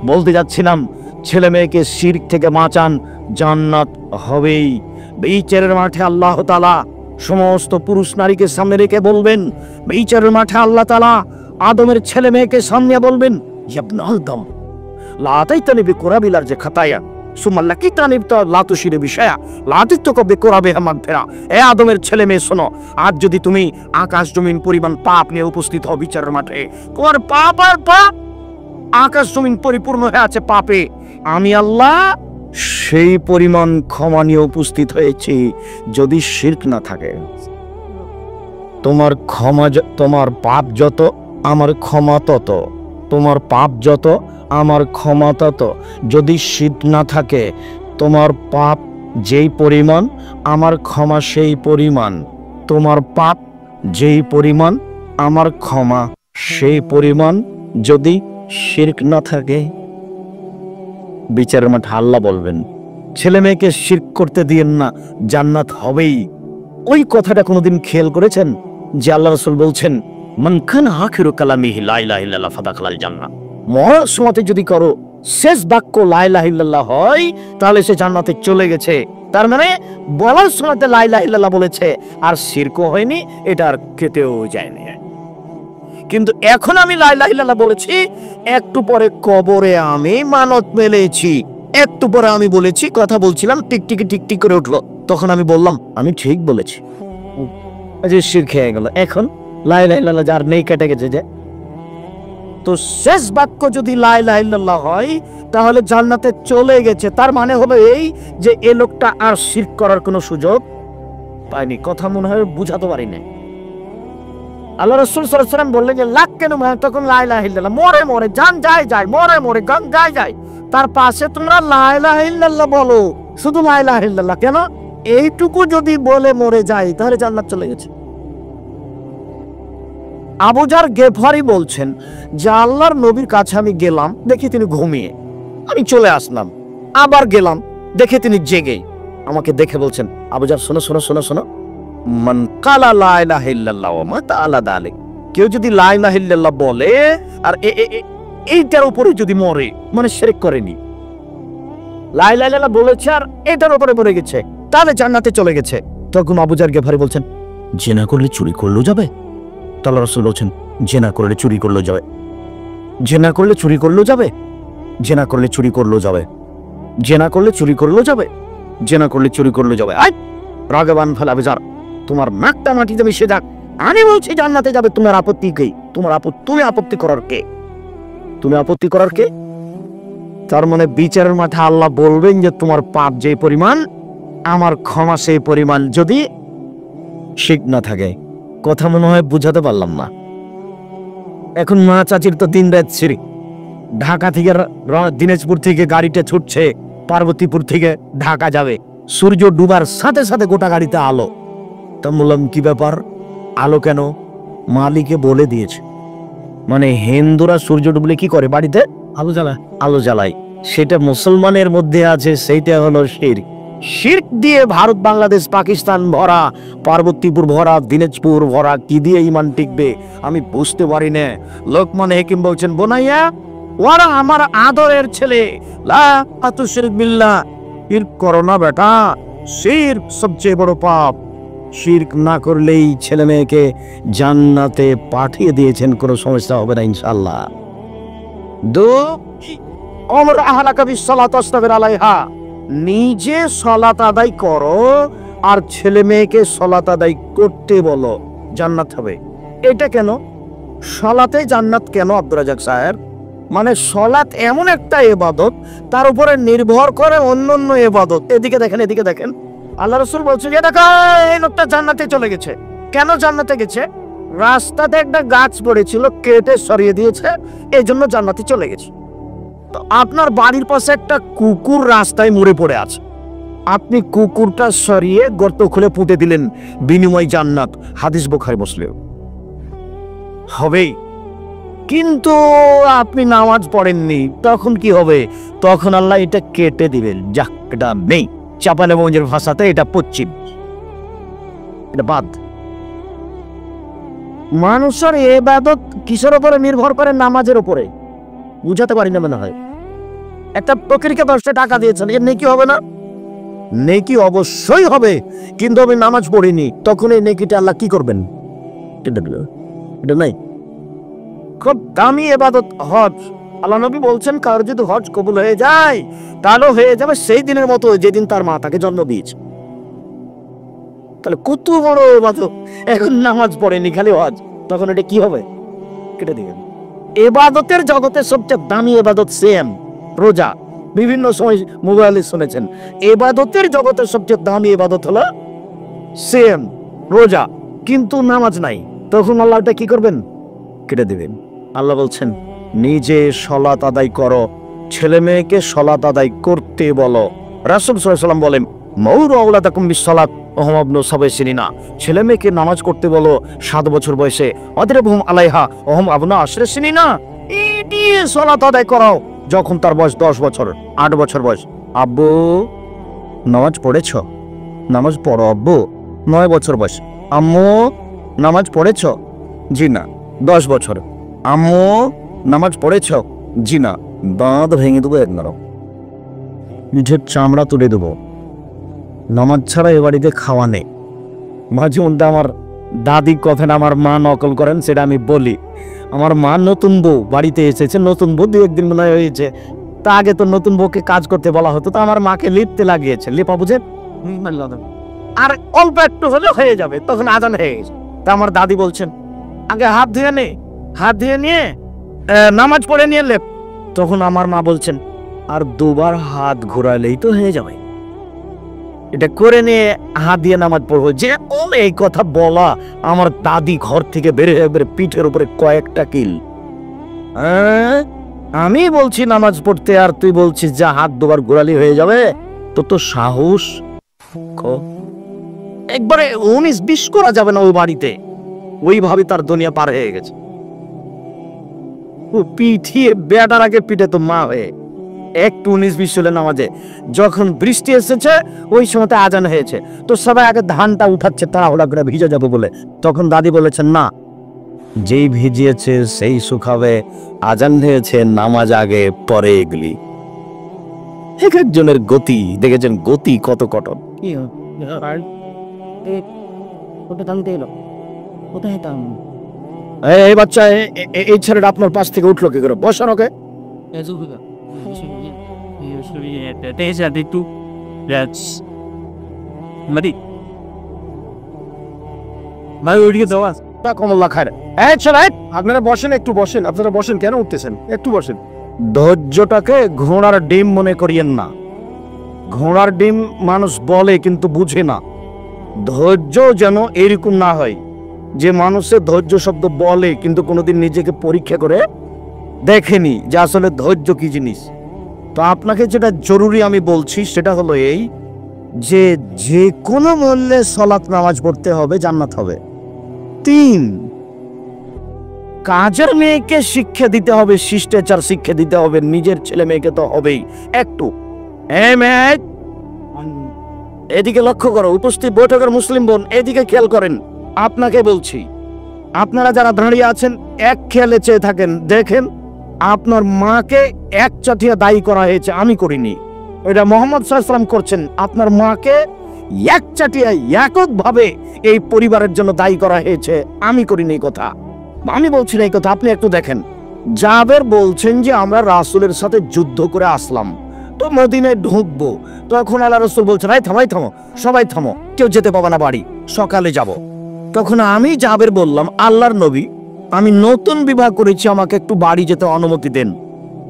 বলতে যাচ্ছিলাম ছেলে মেয়েকে শিরক থেকে বাঁচান, জান্নাত হবেই। বিচারের মাঠে আল্লাহ তাআলা সমস্ত পুরুষ নারীকে সামনে রেখে বলবেন, বিচারের মাঠে আল্লাহ তাআলা আদমের ছেলে মেয়েকে সামনে বলবেন ইবনে আদম লা তাইতানি বিকুরাবিল আরজি খাতায়া সুম্মা লাকিতানি লা তুশিরি বিশায়া লা তাতুকা বিকুরাবিহা মাগফিরা। এ আদমের ছেলে মেয়ে শোনো, আজ যদি তুমি আকাশ জমিন পরিমাণ পাপ নিয়ে উপস্থিত হও বিচারের মাঠে, তোমার পাপ আর পাপ, আকাশ জমিন পরিপূর্ণ হয়ে আছে পাপে, আমি আল্লাহ সেই পরিমাণ ক্ষমা নিয়ে উপস্থিত হয়েছি যদি শিরক না থাকে। তোমার ক্ষমা, তোমার পাপ যত আমার ক্ষমা তত, তোমার পাপ যত আমার ক্ষমা তত। যদি শিরক না থাকে, তোমার পাপ যেই পরিমাণ আমার ক্ষমা সেই পরিমাণ, তোমার পাপ যেই পরিমাণ আমার ক্ষমা সেই পরিমাণ। যদি শিরক না থাকে, বিচারের মাঠে আল্লাহ বলবেন ছেলে মেয়েকে শিরক করতে দিয়েন না, জান্নাত হবেই। ওই কথাটা কোনোদিন খেয়াল করেছেন যে আল্লাহ রাসূল বলছেন মান কানা আখিরু কালামিহি লা ইলাহা ইল্লাল্লাহ ফাদাখালাল জান্নাহ। মরার সময়তে যদি করো শেষ বাক্য লা ইলাহা ইল্লাল্লাহ হয়, তাহলে সে জান্নাতে চলে গেছে। তার মানে বলার সময়তে লা ইলাহা ইল্লাল্লাহ বলেছে আর শিরকও হয়নি, এটা আর কেটেও যায়নি। কিন্তু এখন আমি লা ইলাহা ইল্লাল্লাহ বলেছি, একটু পরে কবরে আমি মানত মেলেছি, একটু পরে আমি বলেছি, কথা বলছিলাম টিকটিকি টিকটিক করে উঠলো, তখন আমি বললাম আমি ঠিক বলেছি, যে শিরক হয়ে গেল। এখন লা ইলাহা ইল্লাল্লাহ যার নেই কেটে গেছে যে। তো শেষ বাক্য যদি লা ইলাহা ইল্লাল্লাহ হয় তাহলে জান্নাতে চলে গেছে। তার মানে হলো এই যে এই লোকটা আর শিরক করার কোনো সুযোগ পায়নি। কথা মনে হয় বুঝাতে পারি না। আল্লাহ রাসূল সাল্লাল্লাহু আলাইহি ওয়াসাল্লাম বললেন যে লাখ কেন, তখন লা ইলাহা ইল্লাল্লাহ, মরে মরে জান যায় যায়, মরে মরে গান যায় যায়, তার পাশে তোমরা লা ইলাহা ইল্লাল্লাহ বলো, শুধু লা ইলাহা ইল্লাল্লাহ। কেন? এইটুকু যদি বলে মরে যায় তাহলে জান্নাত চলে গেছে। আবু যার গেফারি বলছেন যে আল্লাহর নবীর কাছে আমি গেলাম, দেখি তিনি ঘুমিয়ে, আমি চলে আসলাম, আবার গেলাম, দেখে তিনি জেগে। আমাকে দেখে বলছেন, আবু যার শোনো শোনো শোনো শোনো, মান কালা লা ইলাহা ইল্লাল্লাহ ওয়া মাতা আলা যালিক, কেউ যদি লা ইলাহা ইল্লাল্লাহ বলে আর এইটার উপরে যদি মরে, মানে শিরক করেনি, লা ইলাহা ইল্লাল্লাহ বলেছে আর এটার উপরে মরে গেছে, তাহলে জান্নাতে চলে গেছে। তখন আবু যার গেফারি বলছেন, জেনা করলে চুরি করলেও যাবে? আল্লাহ রাসূল বলছেন, জেনা করলে চুরি করলেও যাবে, জেনা করলে চুরি করলেও যাবে, জেনা করলে চুরি করলেও যাবে, জেনা করলে চুরি করলেও যাবে, জেনা করলে চুরি করলেও যাবে। আই রাগবান ফেলা বেজার, তোমার নাকটা মাটিতে মিশে যাক, আমি বলছি জান্নাতে যাবে, তোমার আপত্তি কি? তোমার তুমি আপত্তি করার কে? তুমি আপত্তি করার কে? তার মানে বিচারের মাঠে আল্লাহ বলবেন যে তোমার পাপ যে পরিমাণ, আমার ক্ষমা সেই পরিমাণ, যদি শিরক না থাকে। কথা মনে হয় বুঝাতে পারলাম না। এখন মা চাচির তো দিন রাত শিরক। ঢাকা থেকে দিনাজপুর থেকে গাড়িটা ছুটছে, পার্বতীপুর থেকে ঢাকা যাবে, সূর্য ডুবার সাথে সাথে গোটা গাড়িতে আলো। তা বললাম কি ব্যাপার, আলো কেন? মালিকে বলে দিয়েছে। মানে হিন্দুরা সূর্য ডুবলে কি করে? বাড়িতে আলো জ্বালায়, আলো জ্বালায়। সেটা মুসলমানের মধ্যে আছে, সেইটা হলো শিরক। শিরক দিয়ে ভারত, বাংলাদেশ, পাকিস্তান ভরা, পার্বতীপুর ভরা, দিনাজপুর ভরা, কি দিয়ে ঈমান টিকবে আমি বুঝতে পারি না। লোকমান হাকিম বলছেন, বোনাইয়া ওরা আমার আদরের ছেলে, লা তুশরিক বিল্লাহ, শিরক করো না বেটা, শিরক সবচেয়ে বড় পাপ। শিরক না করলেই ছেলে মেয়েকে জান্নাতে পাঠিয়ে দিয়েছেন, কোনো সমস্যা হবে না ইনশাআল্লাহ। ওমর আহলাকা বিসসালাত ওয়াসতাবির আলাইহা, নিজে সালাত আদায় করো আর ছেলে মেয়েকে সালাত আদায় করতে বলো, জান্নাত হবে। এটা কেন? সালাতে জান্নাত কেন আব্দুর রাজ্জাক সাহেব? মানে সালাত এমন একটা ইবাদত, তার উপরে নির্ভর করে অন্যান্য ইবাদত। এদিকে দেখেন, এদিকে দেখেন, আল্লাহ রাসূল বলছে যে দেখো এই লোকটা জান্নাতে চলে গেছে। কেন জান্নাতে গেছে? রাস্তাতে একটা গাছ পড়েছিল, কেটে সরিয়ে দিয়েছে, এই জন্য জান্নাতে চলে গেছে। তো আপনার বাড়ির পাশে একটা কুকুর রাস্তায় মরে পড়ে আছে, আপনি কুকুরটা সরিয়ে গর্ত খুলে পুঁতে দিলেন, বিনিময় জান্নাত। হাদিস বুখারী মুসলিম। হবেই। কিন্তু আপনি নামাজ পড়েননি, তখন কি হবে? তখন আল্লাহ এটা কেটে দিবেন, যাক এটা নেই। চাঁপাইনবাবগঞ্জের ভাষাতে এটা পশ্চিম, এটা বাদ। মানুষের ইবাদত কিসের উপরে নির্ভর করে? নামাজের উপরে। বুঝাতে পারি না মনে হয়। একটা ফকিরকে 10টা টাকা দিয়েছেন, এর নেকি হবে না? নেকি অবশ্যই হবে, কিন্তু আমি নামাজ পড়িনি, তখন এই নেকিটা আল্লাহ কি করবেন? এটা নাই। খুব দামি ইবাদত হজ। আল্লাহ নবী বলছেন, কারো যদি হজ কবুল হয়ে যায় তাহলে হয়ে যাবে সেই দিনের মতো যেদিন তার মা তাকে জন্ম দিয়েছে। তাহলে কত বড় ইবাদত। এখন নামাজ পড়েনি, খালি হজ, তখন এটা কি হবে? কেটে দিবেন। ইবাদতের জগতে সবচেয়ে দামি ইবাদত সেম রোজা। বিভিন্ন সময় মোবাইলে শুনেছেন, ইবাদতের জগতে সবচেয়ে দামি ইবাদত হলো সেম রোজা, কিন্তু নামাজ নাই, তখন আল্লাহ এটা কি করবেন? কেটে দিবেন। আল্লাহ বলছেন, নিজে সালাত আদায় করো, ছেলে মেয়েকে সালাত আদায় করতে বলো। রাসূল সাল্লাল্লাহু আলাইহি ওয়াসাল্লাম বলেন, মাউরু আওলাদাকুম বিসসালাত ওয়া হুম আবনাউ সাবঈ সিনিনা, ছেলে মেয়েকে নামাজ করতে বলো 7 বছর বয়সে, ওয়াদরিবহুম আলাইহা ওয়া হুম আবনাউ 10 সিনিনা, এই সালাত আদায় করো যখন তার বয়স 10 বছর, 8 বছর বয়স। আব্বু নামাজ পড়েছ? নামাজ পড়ো আব্বু। 9 বছর বয়স। আম্মু নামাজ পড়েছ? জি না। 10 বছর। আম্মু নামাজ পড়েছ? জি না। দাঁত ভেঙে দেবো, এক নরম নিজের চামড়া তুলে দেবো। নামাজ ছাড়া এ বাড়িতে খাওয়া নেই। মাঝে মধ্যে আমার দাদি কথা আমার মা নকল করেন, সেটা আমি বলি। আমার মা নতুন বউ বাড়িতে এসেছে, নতুন বউ 2-1 দিন মনে হয়েছে, তা আগে তো নতুন বউকে কাজ করতে বলা হতো, তো আমার মাকে লিপতে লাগিয়েছে, লিপা বুঝেন, আর অল্প একটু হলে হয়ে যাবে, তখন আজান হয়ে গেছে। তা আমার দাদি বলছেন, আগে হাত ধুয়ে নে, হাত ধুয়ে নিয়ে নামাজ পড়ে নিয়ে লেপ। তখন আমার মা বলছেন, আর 2বার হাত ঘোরালেই তো হয়ে যাবে, এটা করে নিয়ে হাত দিয়ে নামাজ পড়বো। যে এই কথা বলা, আমার দাদি ঘর থেকে বের হয়ে পিঠের উপরে কয়েকটা কিল। আমি বলছি নামাজ পড়তে আর তুই বলছিস যা হাত দুবার গোড়ালি হয়ে যাবে। তো সাহস একবারে 19-20 করা যাবে না ওই বাড়িতে। ওইভাবে তার দুনিয়া পার হয়ে গেছে। ও পিঠিয়ে বেটার আগে পিঠে তো মা হয়ে একটু 19-20 হলে নামাজে। যখন বৃষ্টি এসেছে ওই সময় আজান হয়েছে, তো সবাই আগে ধানটা উঠাচ্ছে তাড়াহুড়া করে ভিজে যাবো বলে। তখন দাদি বলেছেন না, যেই ভিজিয়েছে সেই শুকাবে, আজান হয়েছে নামাজ আগে পরে এগুলি। এক একজনের গতি দেখেছেন, গতি কত কঠোর। এই বাচ্চা, এই ছেলেটা আপনার পাশ থেকে উঠলো কি করে? বসান ওকে। আপনারা বসেন, একটু বসেন, আপনারা বসেন, কেন উঠতেছেন? একটু বসেন। ধৈর্যটাকে ঘোড়ার ডিম মনে করিয়েন না। ঘোড়ার ডিম মানুষ বলে কিন্তু বুঝে না। ধৈর্য যেন এরকম না হয় যে মানুষের ধৈর্য শব্দ বলে কিন্তু কোনোদিন নিজেকে পরীক্ষা করে দেখেনি যে আসলে ধৈর্য কি জিনিস। তো আপনাকে যেটা জরুরি আমি বলছি সেটা হলো এই যে যে কোনো মূল্যে সালাত নামাজ পড়তে হবে, জান্নাত হবে। 3, কাজের মেয়েকে শিক্ষা দিতে হবে, শিষ্টাচার শিক্ষা দিতে হবে, নিজের ছেলে মেয়েকে তো হবেই। একটু এদিকে লক্ষ্য করো, উপস্থিত বৈঠকের মুসলিম বোন এদিকে খেয়াল করেন। আপনাকে বলছি, আপনারা যারা দাঁড়িয়ে আছেন এক খেয়ালে চেয়ে থাকেন, দেখেন আপনার মাকে এক চাটিয়া দায়ী করা হয়েছে, আমি করিনি। এটা মোহাম্মদ সাল্লাল্লাহু আলাইহি ওয়াসাল্লাম করছেন। আপনার মাকে এক চাটিয়া এককভাবে এই পরিবারের জন্য দায়ী করা হয়েছে, আমি করিনি। এই কথা আমি বলছি না, এই কথা আপনি একটু দেখেন। জাবের বলছেন যে আমরা রাসূলের সাথে যুদ্ধ করে আসলাম, তো মদিনায় ঢুকবো। তখন আল্লাহ রাসূল বলছেন, এই থামাই থামো, সবাই থামো, কেউ যেতে পাবে না বাড়ি, সকালে যাব। তখন আমি জাবের বললাম, আল্লাহর নবী, আমি নতুন বিবাহ করেছি, আমাকে একটু বাড়ি যেতে অনুমতি দেন।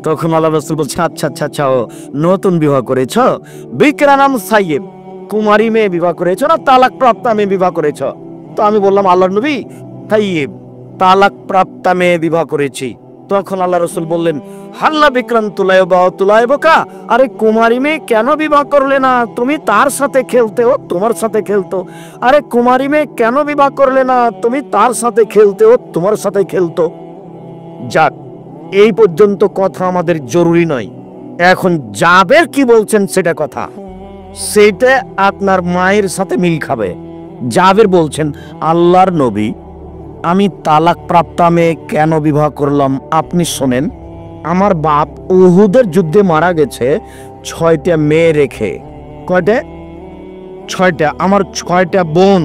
তখন আল্লাহ রাসূল বলছে, আচ্ছা আচ্ছা আচ্ছা, নতুন বিবাহ করেছ, বিকরানাম সাইয়েব, কুমারী মেয়ে বিবাহ করেছ না তালাক প্রাপ্তা মেয়ে বিবাহ করেছ? তো আমি বললাম, আল্লাহর নবী, সাইয়েব, তালাক প্রাপ্তা মেয়ে বিবাহ করেছি। তখন আল্লাহ রাসূল বললেন, হাল্লা বিক্রান তুলাইবকা, আরে কুমারী মেয়ে কেন বিবাহ করলে না? তুমি তার সাথে খেলতে, ও তোমার সাথে খেলতো। আরে কুমারী মেয়ে কেন বিবাহ করলে না? তুমি তার সাথে খেলতে, ও তোমার সাথে খেলতো। যাক, এই পর্যন্ত কথা আমাদের জরুরি নয়। এখন জাবের কি বলছেন সেটা কথা, সেটা আপনার মায়ের সাথে মিল খাবে। জাবের বলছেন, আল্লাহর নবী, আমি তালাক প্রাপ্তা মেয়ে কেন বিবাহ করলাম আপনি শোনেন। আমার বাপ উহুদের যুদ্ধে মারা গেছে 6টা মেয়ে রেখে। কয়টা? 6টা। আমার 6টা বোন,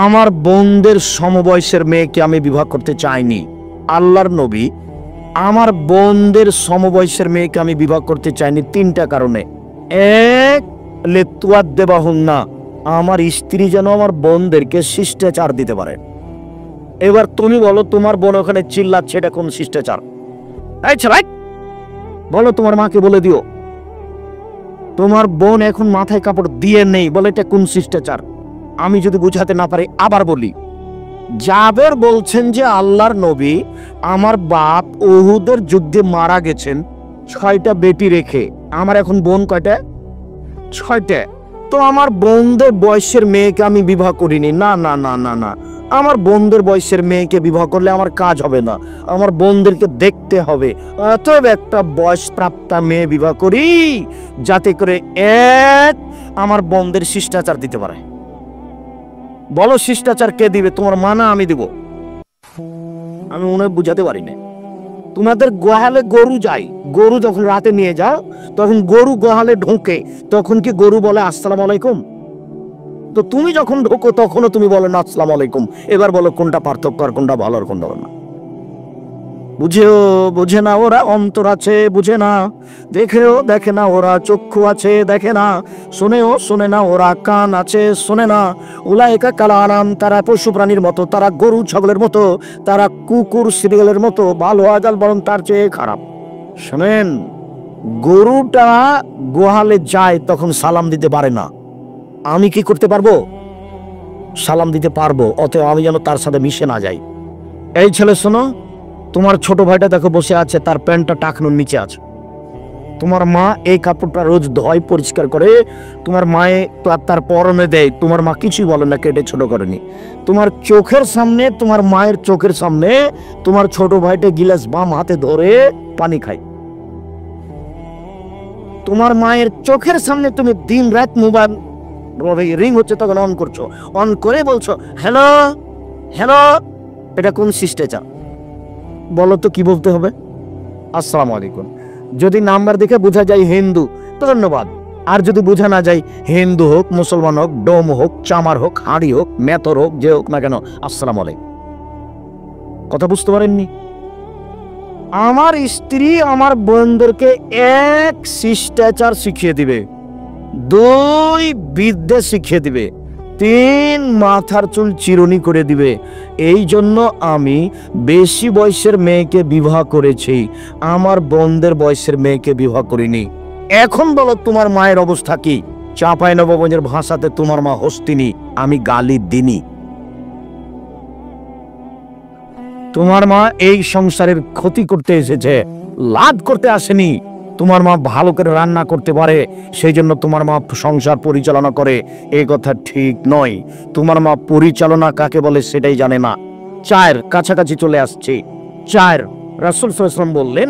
আমার বোনদের সমবয়সের মেয়েকে আমি বিবাহ করতে চাইনি। আল্লাহর নবী, আমার বোনদের সমবয়সের মেয়েকে আমি বিবাহ করতে চাইনি 3টা কারণে। এক, লেতুয়াদ দেবাহুন না, আমার স্ত্রী যেন আমার বোনদেরকে শিষ্টাচার দিতে পারে। এবার তুমি বলো, তোমার বোন ওখানে চিল্লাচ্ছে, এটা কোন শিষ্টাচার? এই ছেলে, বলো তোমার মাকে বলে দিও, তোমার বোন এখন মাথায় কাপড় দিয়ে নেই, বলে এটা কোন শিষ্টাচার? আমি যদি বুঝাতে না পারি আবার বলি। জাবের বলছেন যে আল্লাহর নবী, আমার বাপ উহুদের যুদ্ধে মারা গেছেন 6টা বেটি রেখে, আমার এখন বোন কয়টা? 6টা। তো আমার বোনদের বয়সের মেয়েকে আমি বিবাহ করিনি। না না না না না, আমার বোনদের বয়সের মেয়েকে বিবাহ করলে আমার কাজ হবে না, আমার বোনদেরকে দেখতে হবে। অতএব একটা বয়স প্রাপ্তা মেয়ে বিবাহ করি, যাতে করে এক, আমার বোনদের শিষ্টাচার দিতে পারে। বলো শিষ্টাচার কে দিবে? তোমার মা না আমি দিব? আমি মনে বুঝাতে পারি না। তোমাদের গোহালে গরু যায়, গরু যখন রাতে নিয়ে যাও, তখন গরু গোহালে ঢোকে, তখন কি গরু বলে আসসালামু আলাইকুম? তো তুমি যখন ঢোকো তখনও তুমি বলো না আসসালামু আলাইকুম। এবার বলো কোনটা পার্থক্য আর কোনটা ভালো আর কোনটা না? বুঝে না ওরা, অন্তর আছে বুঝে না, দেখেও দেখে না ওরা, চক্ষু আছে দেখে না, শোনে না ওরা, কান আছে শোনে না। উলাইকা কাল আনাম, তারা পশু প্রাণীর মতো, তারা গরু ছাগলের মতো, তারা কুকুর শ্রীগালের মতো, ভালো আজাল বরং তার চেয়ে খারাপ। শোনেন, গরুটা গোহালে যায় তখন সালাম দিতে পারে না, আমি কি করতে পারবো? সালাম দিতে পারবো। অতএব আমি যেন তার সাথে মিশে না যাই। এই ছেলে শোনো, তোমার ছোট ভাইটা দেখো বসে আছে, তার প্যান্টটা টাকনোর নিচে আছে। তোমার মা এই কাপড়টা রোজ ধোয়, পরিষ্কার করে তোমার মায়ে তার পরনে দেয়, তোমার মা কিছুই বলে না, কেটে ছোট করেনি। তোমার চোখের সামনে, তোমার মায়ের চোখের সামনে তোমার ছোট ভাইটা গিলাস বাম হাতে ধরে পানি খায়। তোমার মায়ের চোখের সামনে তুমি দিন রাত মোবাইল রিং হচ্ছে তখন অন করছো, অন করে বলছো হ্যালো হ্যালো। এটা কোন শিষ্টাচার বলো তো? কি বলতে হবে? আসসালামু আলাইকুম। যদি নাম্বার দেখে বোঝা যায় হিন্দু, ধন্যবাদ। আর যদি বোঝা না যায়, হিন্দু হোক, মুসলমান হোক, ডোম হোক, চামার হোক, হাঁড়ি হোক, মেথর হোক, যে হোক না কেন, আসসালামু আলাইকুম। কথা বুঝতে পারেননি? আমার স্ত্রী আমার বোনদেরকে এক শিষ্টাচার শিখিয়ে দিবে, 2 বিদ্যে শিখিয়ে দিবে, 3 মাথার চুল চিরুনি করে দিবে। এই জন্য আমি বেশি বয়সের মেয়েকে বিবাহ করেছি, আমার বোনদের বয়সের মেয়েকে বিবাহ করিনি। এখন বলো তোমার মায়ের অবস্থা কি? চাঁপাইনবাবগঞ্জের ভাষাতে তোমার মা হস্তিনী, আমি গালি দিনি। তোমার মা এই সংসারের ক্ষতি করতে এসেছে, লাভ করতে আসেনি। তোমার মা ভালো করে রান্না করতে পারে, সেই জন্য তোমার মা সংসার পরিচালনা করে, এই কথা ঠিক নয়। তোমার মা পরিচালনা কাকে বলে সেটাই জানে না। 4 কাছাকাছি চলে আসছে। 4 রাসূল সাল্লাল্লাহু আলাইহি ওয়াসাল্লাম বললেন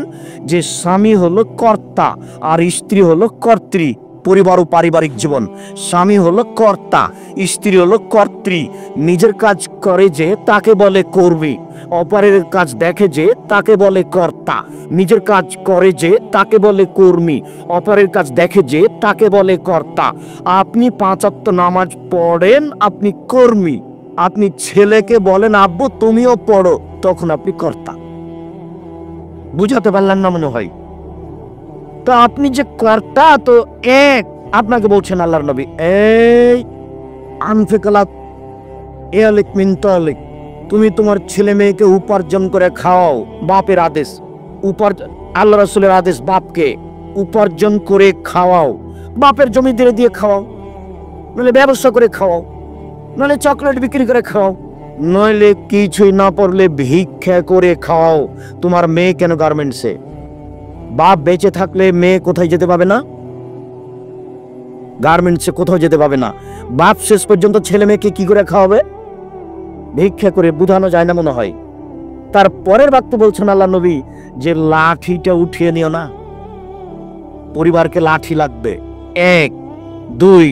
যে স্বামী হলো কর্তা আর স্ত্রী হলো কর্ত্রী। পরিবার ও পারিবারিক জীবন, স্বামী হলো কর্তা, স্ত্রী হলো কর্ত্রী। নিজের কাজ করে যে তাকে বলে কর্মী, অপরের কাজ দেখে যে তাকে বলে কর্তা। নিজের কাজ করে যে তাকে বলে কর্মী, অপরের কাজ দেখে যে তাকে বলে কর্তা। আপনি 5 ওয়াক্ত নামাজ পড়েন, আপনি কর্মী। আপনি ছেলেকে বলেন আব্বু তুমিও পড়ো, তখন আপনি কর্তা। বুঝাতে পারলেন না মনে হয়? তো আপনি যে কর্তা, তো এক আপনাকে বলছেন আল্লাহর নবী, এই আনফিকালাত ইয়ালিক মিন তালিক, তুমি তোমার ছেলে মেয়েকে উপার্জন করে খাওয়াও। বাপের আদেশ, আল্লাহ রাসূলের আদেশ, বাপকে উপার্জন করে খাওয়াও। বাপের জমি দিয়ে খাওয়াও, নইলে ব্যবসা করে খাওয়াও, নইলে চকলেট বিক্রি করে খাওয়াও, নইলে কিছুই না পড়লে ভিক্ষা করে খাওয়াও। তোমার মেয়ে কেন গার্মেন্টসে? বাপ বেঁচে থাকলে মেয়ে কোথায় যেতে পাবে না? গার্মেন্টসে কোথাও যেতে পাবে না। বাপ শেষ পর্যন্ত ছেলে মেয়েকে কি করে খাওয়াবে? ভিক্ষা করে। বুঝানো যায় না মনে হয়? তার পরের বাক্য বলছেন আল্লাহ নবী যে লাঠিটা উঠিয়ে নিও না, পরিবারকে লাঠি লাগবে। 1 2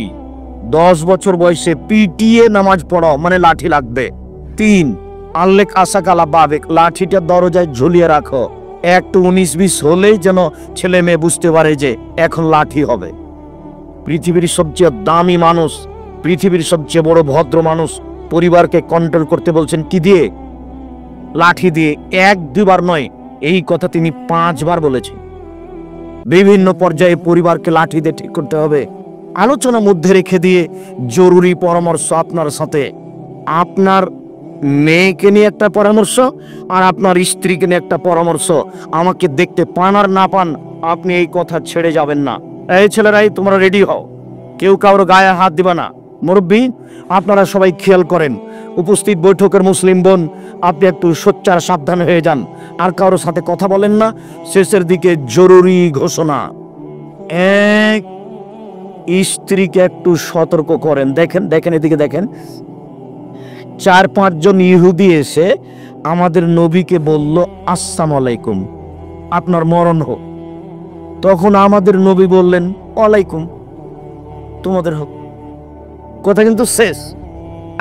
10 বছর বয়সে পিটিয়ে নামাজ পড়াও, মানে লাঠি লাগবে। 3 আল্লেক আসাকালা বাবেক, লাঠিটা দরজায় ঝুলিয়ে রাখো, একটু 19-20 হলেই যেন ছেলে মেয়ে বুঝতে পারে যে এখন লাঠি হবে। পৃথিবীর সবচেয়ে দামি মানুষ, পৃথিবীর সবচেয়ে বড় ভদ্র মানুষ পরিবারকে কন্ট্রোল করতে বলছেন কি দিয়ে? লাঠি দিয়ে। 1-2 বার নয়, এই কথা তিনি 5 বার বলেছেন। বিভিন্ন পর্যায়ে পরিবারকে লাঠি দিয়ে ঠিক করতে হবে। আলোচনা মধ্যে রেখে দিয়ে জরুরি পরামর্শ আপনার সাথে। আপনার মেয়েকে নিয়ে একটা পরামর্শ আর আপনার স্ত্রীকে নিয়ে একটা পরামর্শ। আমাকে দেখতে পান আর না পান, আপনি এই কথা ছেড়ে যাবেন না। এই ছেলেরাই তোমরা রেডি হও, কেউ কারোর গায়ে হাত দিবা না। মুরব্বী আপনারা সবাই খেয়াল করেন, উপস্থিত বৈঠকের মুসলিম বোন আপনি একটু সোচ্চার সাবধান হয়ে যান, আর কারোর সাথে কথা বলেন না। শেষের দিকে জরুরি ঘোষণা, 1 স্ত্রীকে একটু সতর্ক করেন। দেখেন দেখেন এদিকে দেখেন, 4-5 জন ইহুদি এসে আমাদের নবীকে বলল আসসালামু আলাইকুম, আপনার মরণ হোক। তখন আমাদের নবী বললেন ওয়ালাইকুম, তোমাদের হোক। কথা কিন্তু শেষ।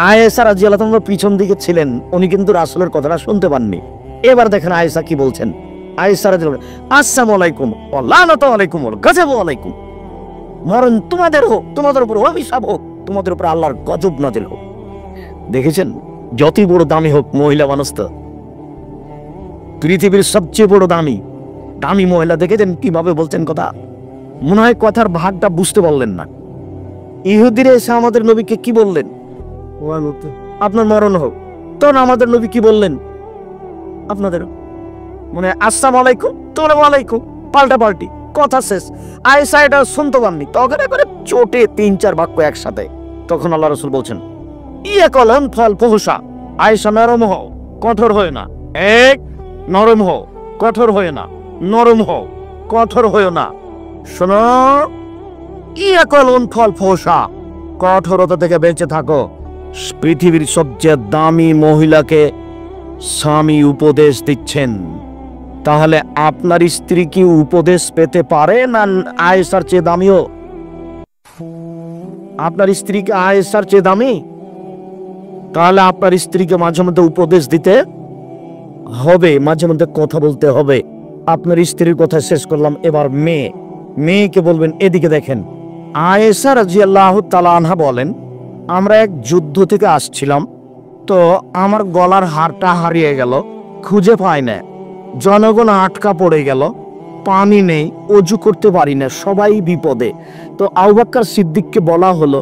আয়েশা রাদিয়াল্লাহু আনহা পিছন দিকে ছিলেন, উনি কিন্তু রাসূলের কথাটা শুনতে পাননি। এবার দেখেন আয়েশা কি বলছেন। আয়েশা রাদিয়াল্লাহু আনহা আসসালামু আলাইকুম ওয়া লানাতু আলাইকুম ওয়া গজব আলাইকুম, মরণ তোমাদের হোক, তোমাদের উপর অভিশাপ হোক, তোমাদের উপর আল্লাহর গজব নাযিল হোক। দেখেছেন, যতই বড় দামি হোক মহিলা মানুষ তো পৃথিবীর সবচেয়ে বড় দামি মহিলা। দেখেছেন কিভাবে বলছেন কথা? মনে হয় কথার ভাগটা বুঝতে পারলেন না। ইহুদিরা এসে আমাদের নবীকে কি বললেন? আপনার মরণ হোক। তখন আমাদের নবী কি বললেন? আপনাদের মানে আসসালামু আলাইকুম, তোমরা ওয়ালাইকুম, পাল্টা পাল্টি, কথা শেষ। আয়েশা এটা শুনতে পাননি, তখন এবারে চোটে 3-4 বাক্য একসাথে। তখন আল্লাহ রাসূল বলছেন ইয়া কলম ফল ফহুসা, আয়েশা নরম হও, কঠোর হয় না। 1 নরম হও, কঠোর হয়ে না। নরম হও, কঠোর হয়েও না। শোনো, ইয়াকলুন ফল ফোসা, কঠোরতা থেকে বেঁচে থাকো। পৃথিবীর সবচেয়ে দামি মহিলাকে স্বামী উপদেশ দিচ্ছেন, তাহলে আপনার স্ত্রী কি উপদেশ পেতে পারে না আয়েশার চেয়ে দামিও? আপনার স্ত্রী কি আয়েশার চেয়ে দামি? তাহলে আপনার স্ত্রীকে মাঝে মধ্যে উপদেশ দিতে হবে, মাঝে মধ্যে কথা বলতে হবে। আপনার স্ত্রীর কথা শেষ করলাম, এবার মেয়েকে বলবেন এদিকে দেখেন। আয়েশা রাদিয়াল্লাহু তাআলা আনহা বলেন, আমরা এক যুদ্ধ থেকে আসছিলাম, তো আমার গলার হারটা হারিয়ে গেল, খুঁজে পাই না। জনগণ আটকা পড়ে গেল, পানি নেই, অজু করতে পারি না, সবাই বিপদে। তো আবু বকর সিদ্দিককে বলা হলো,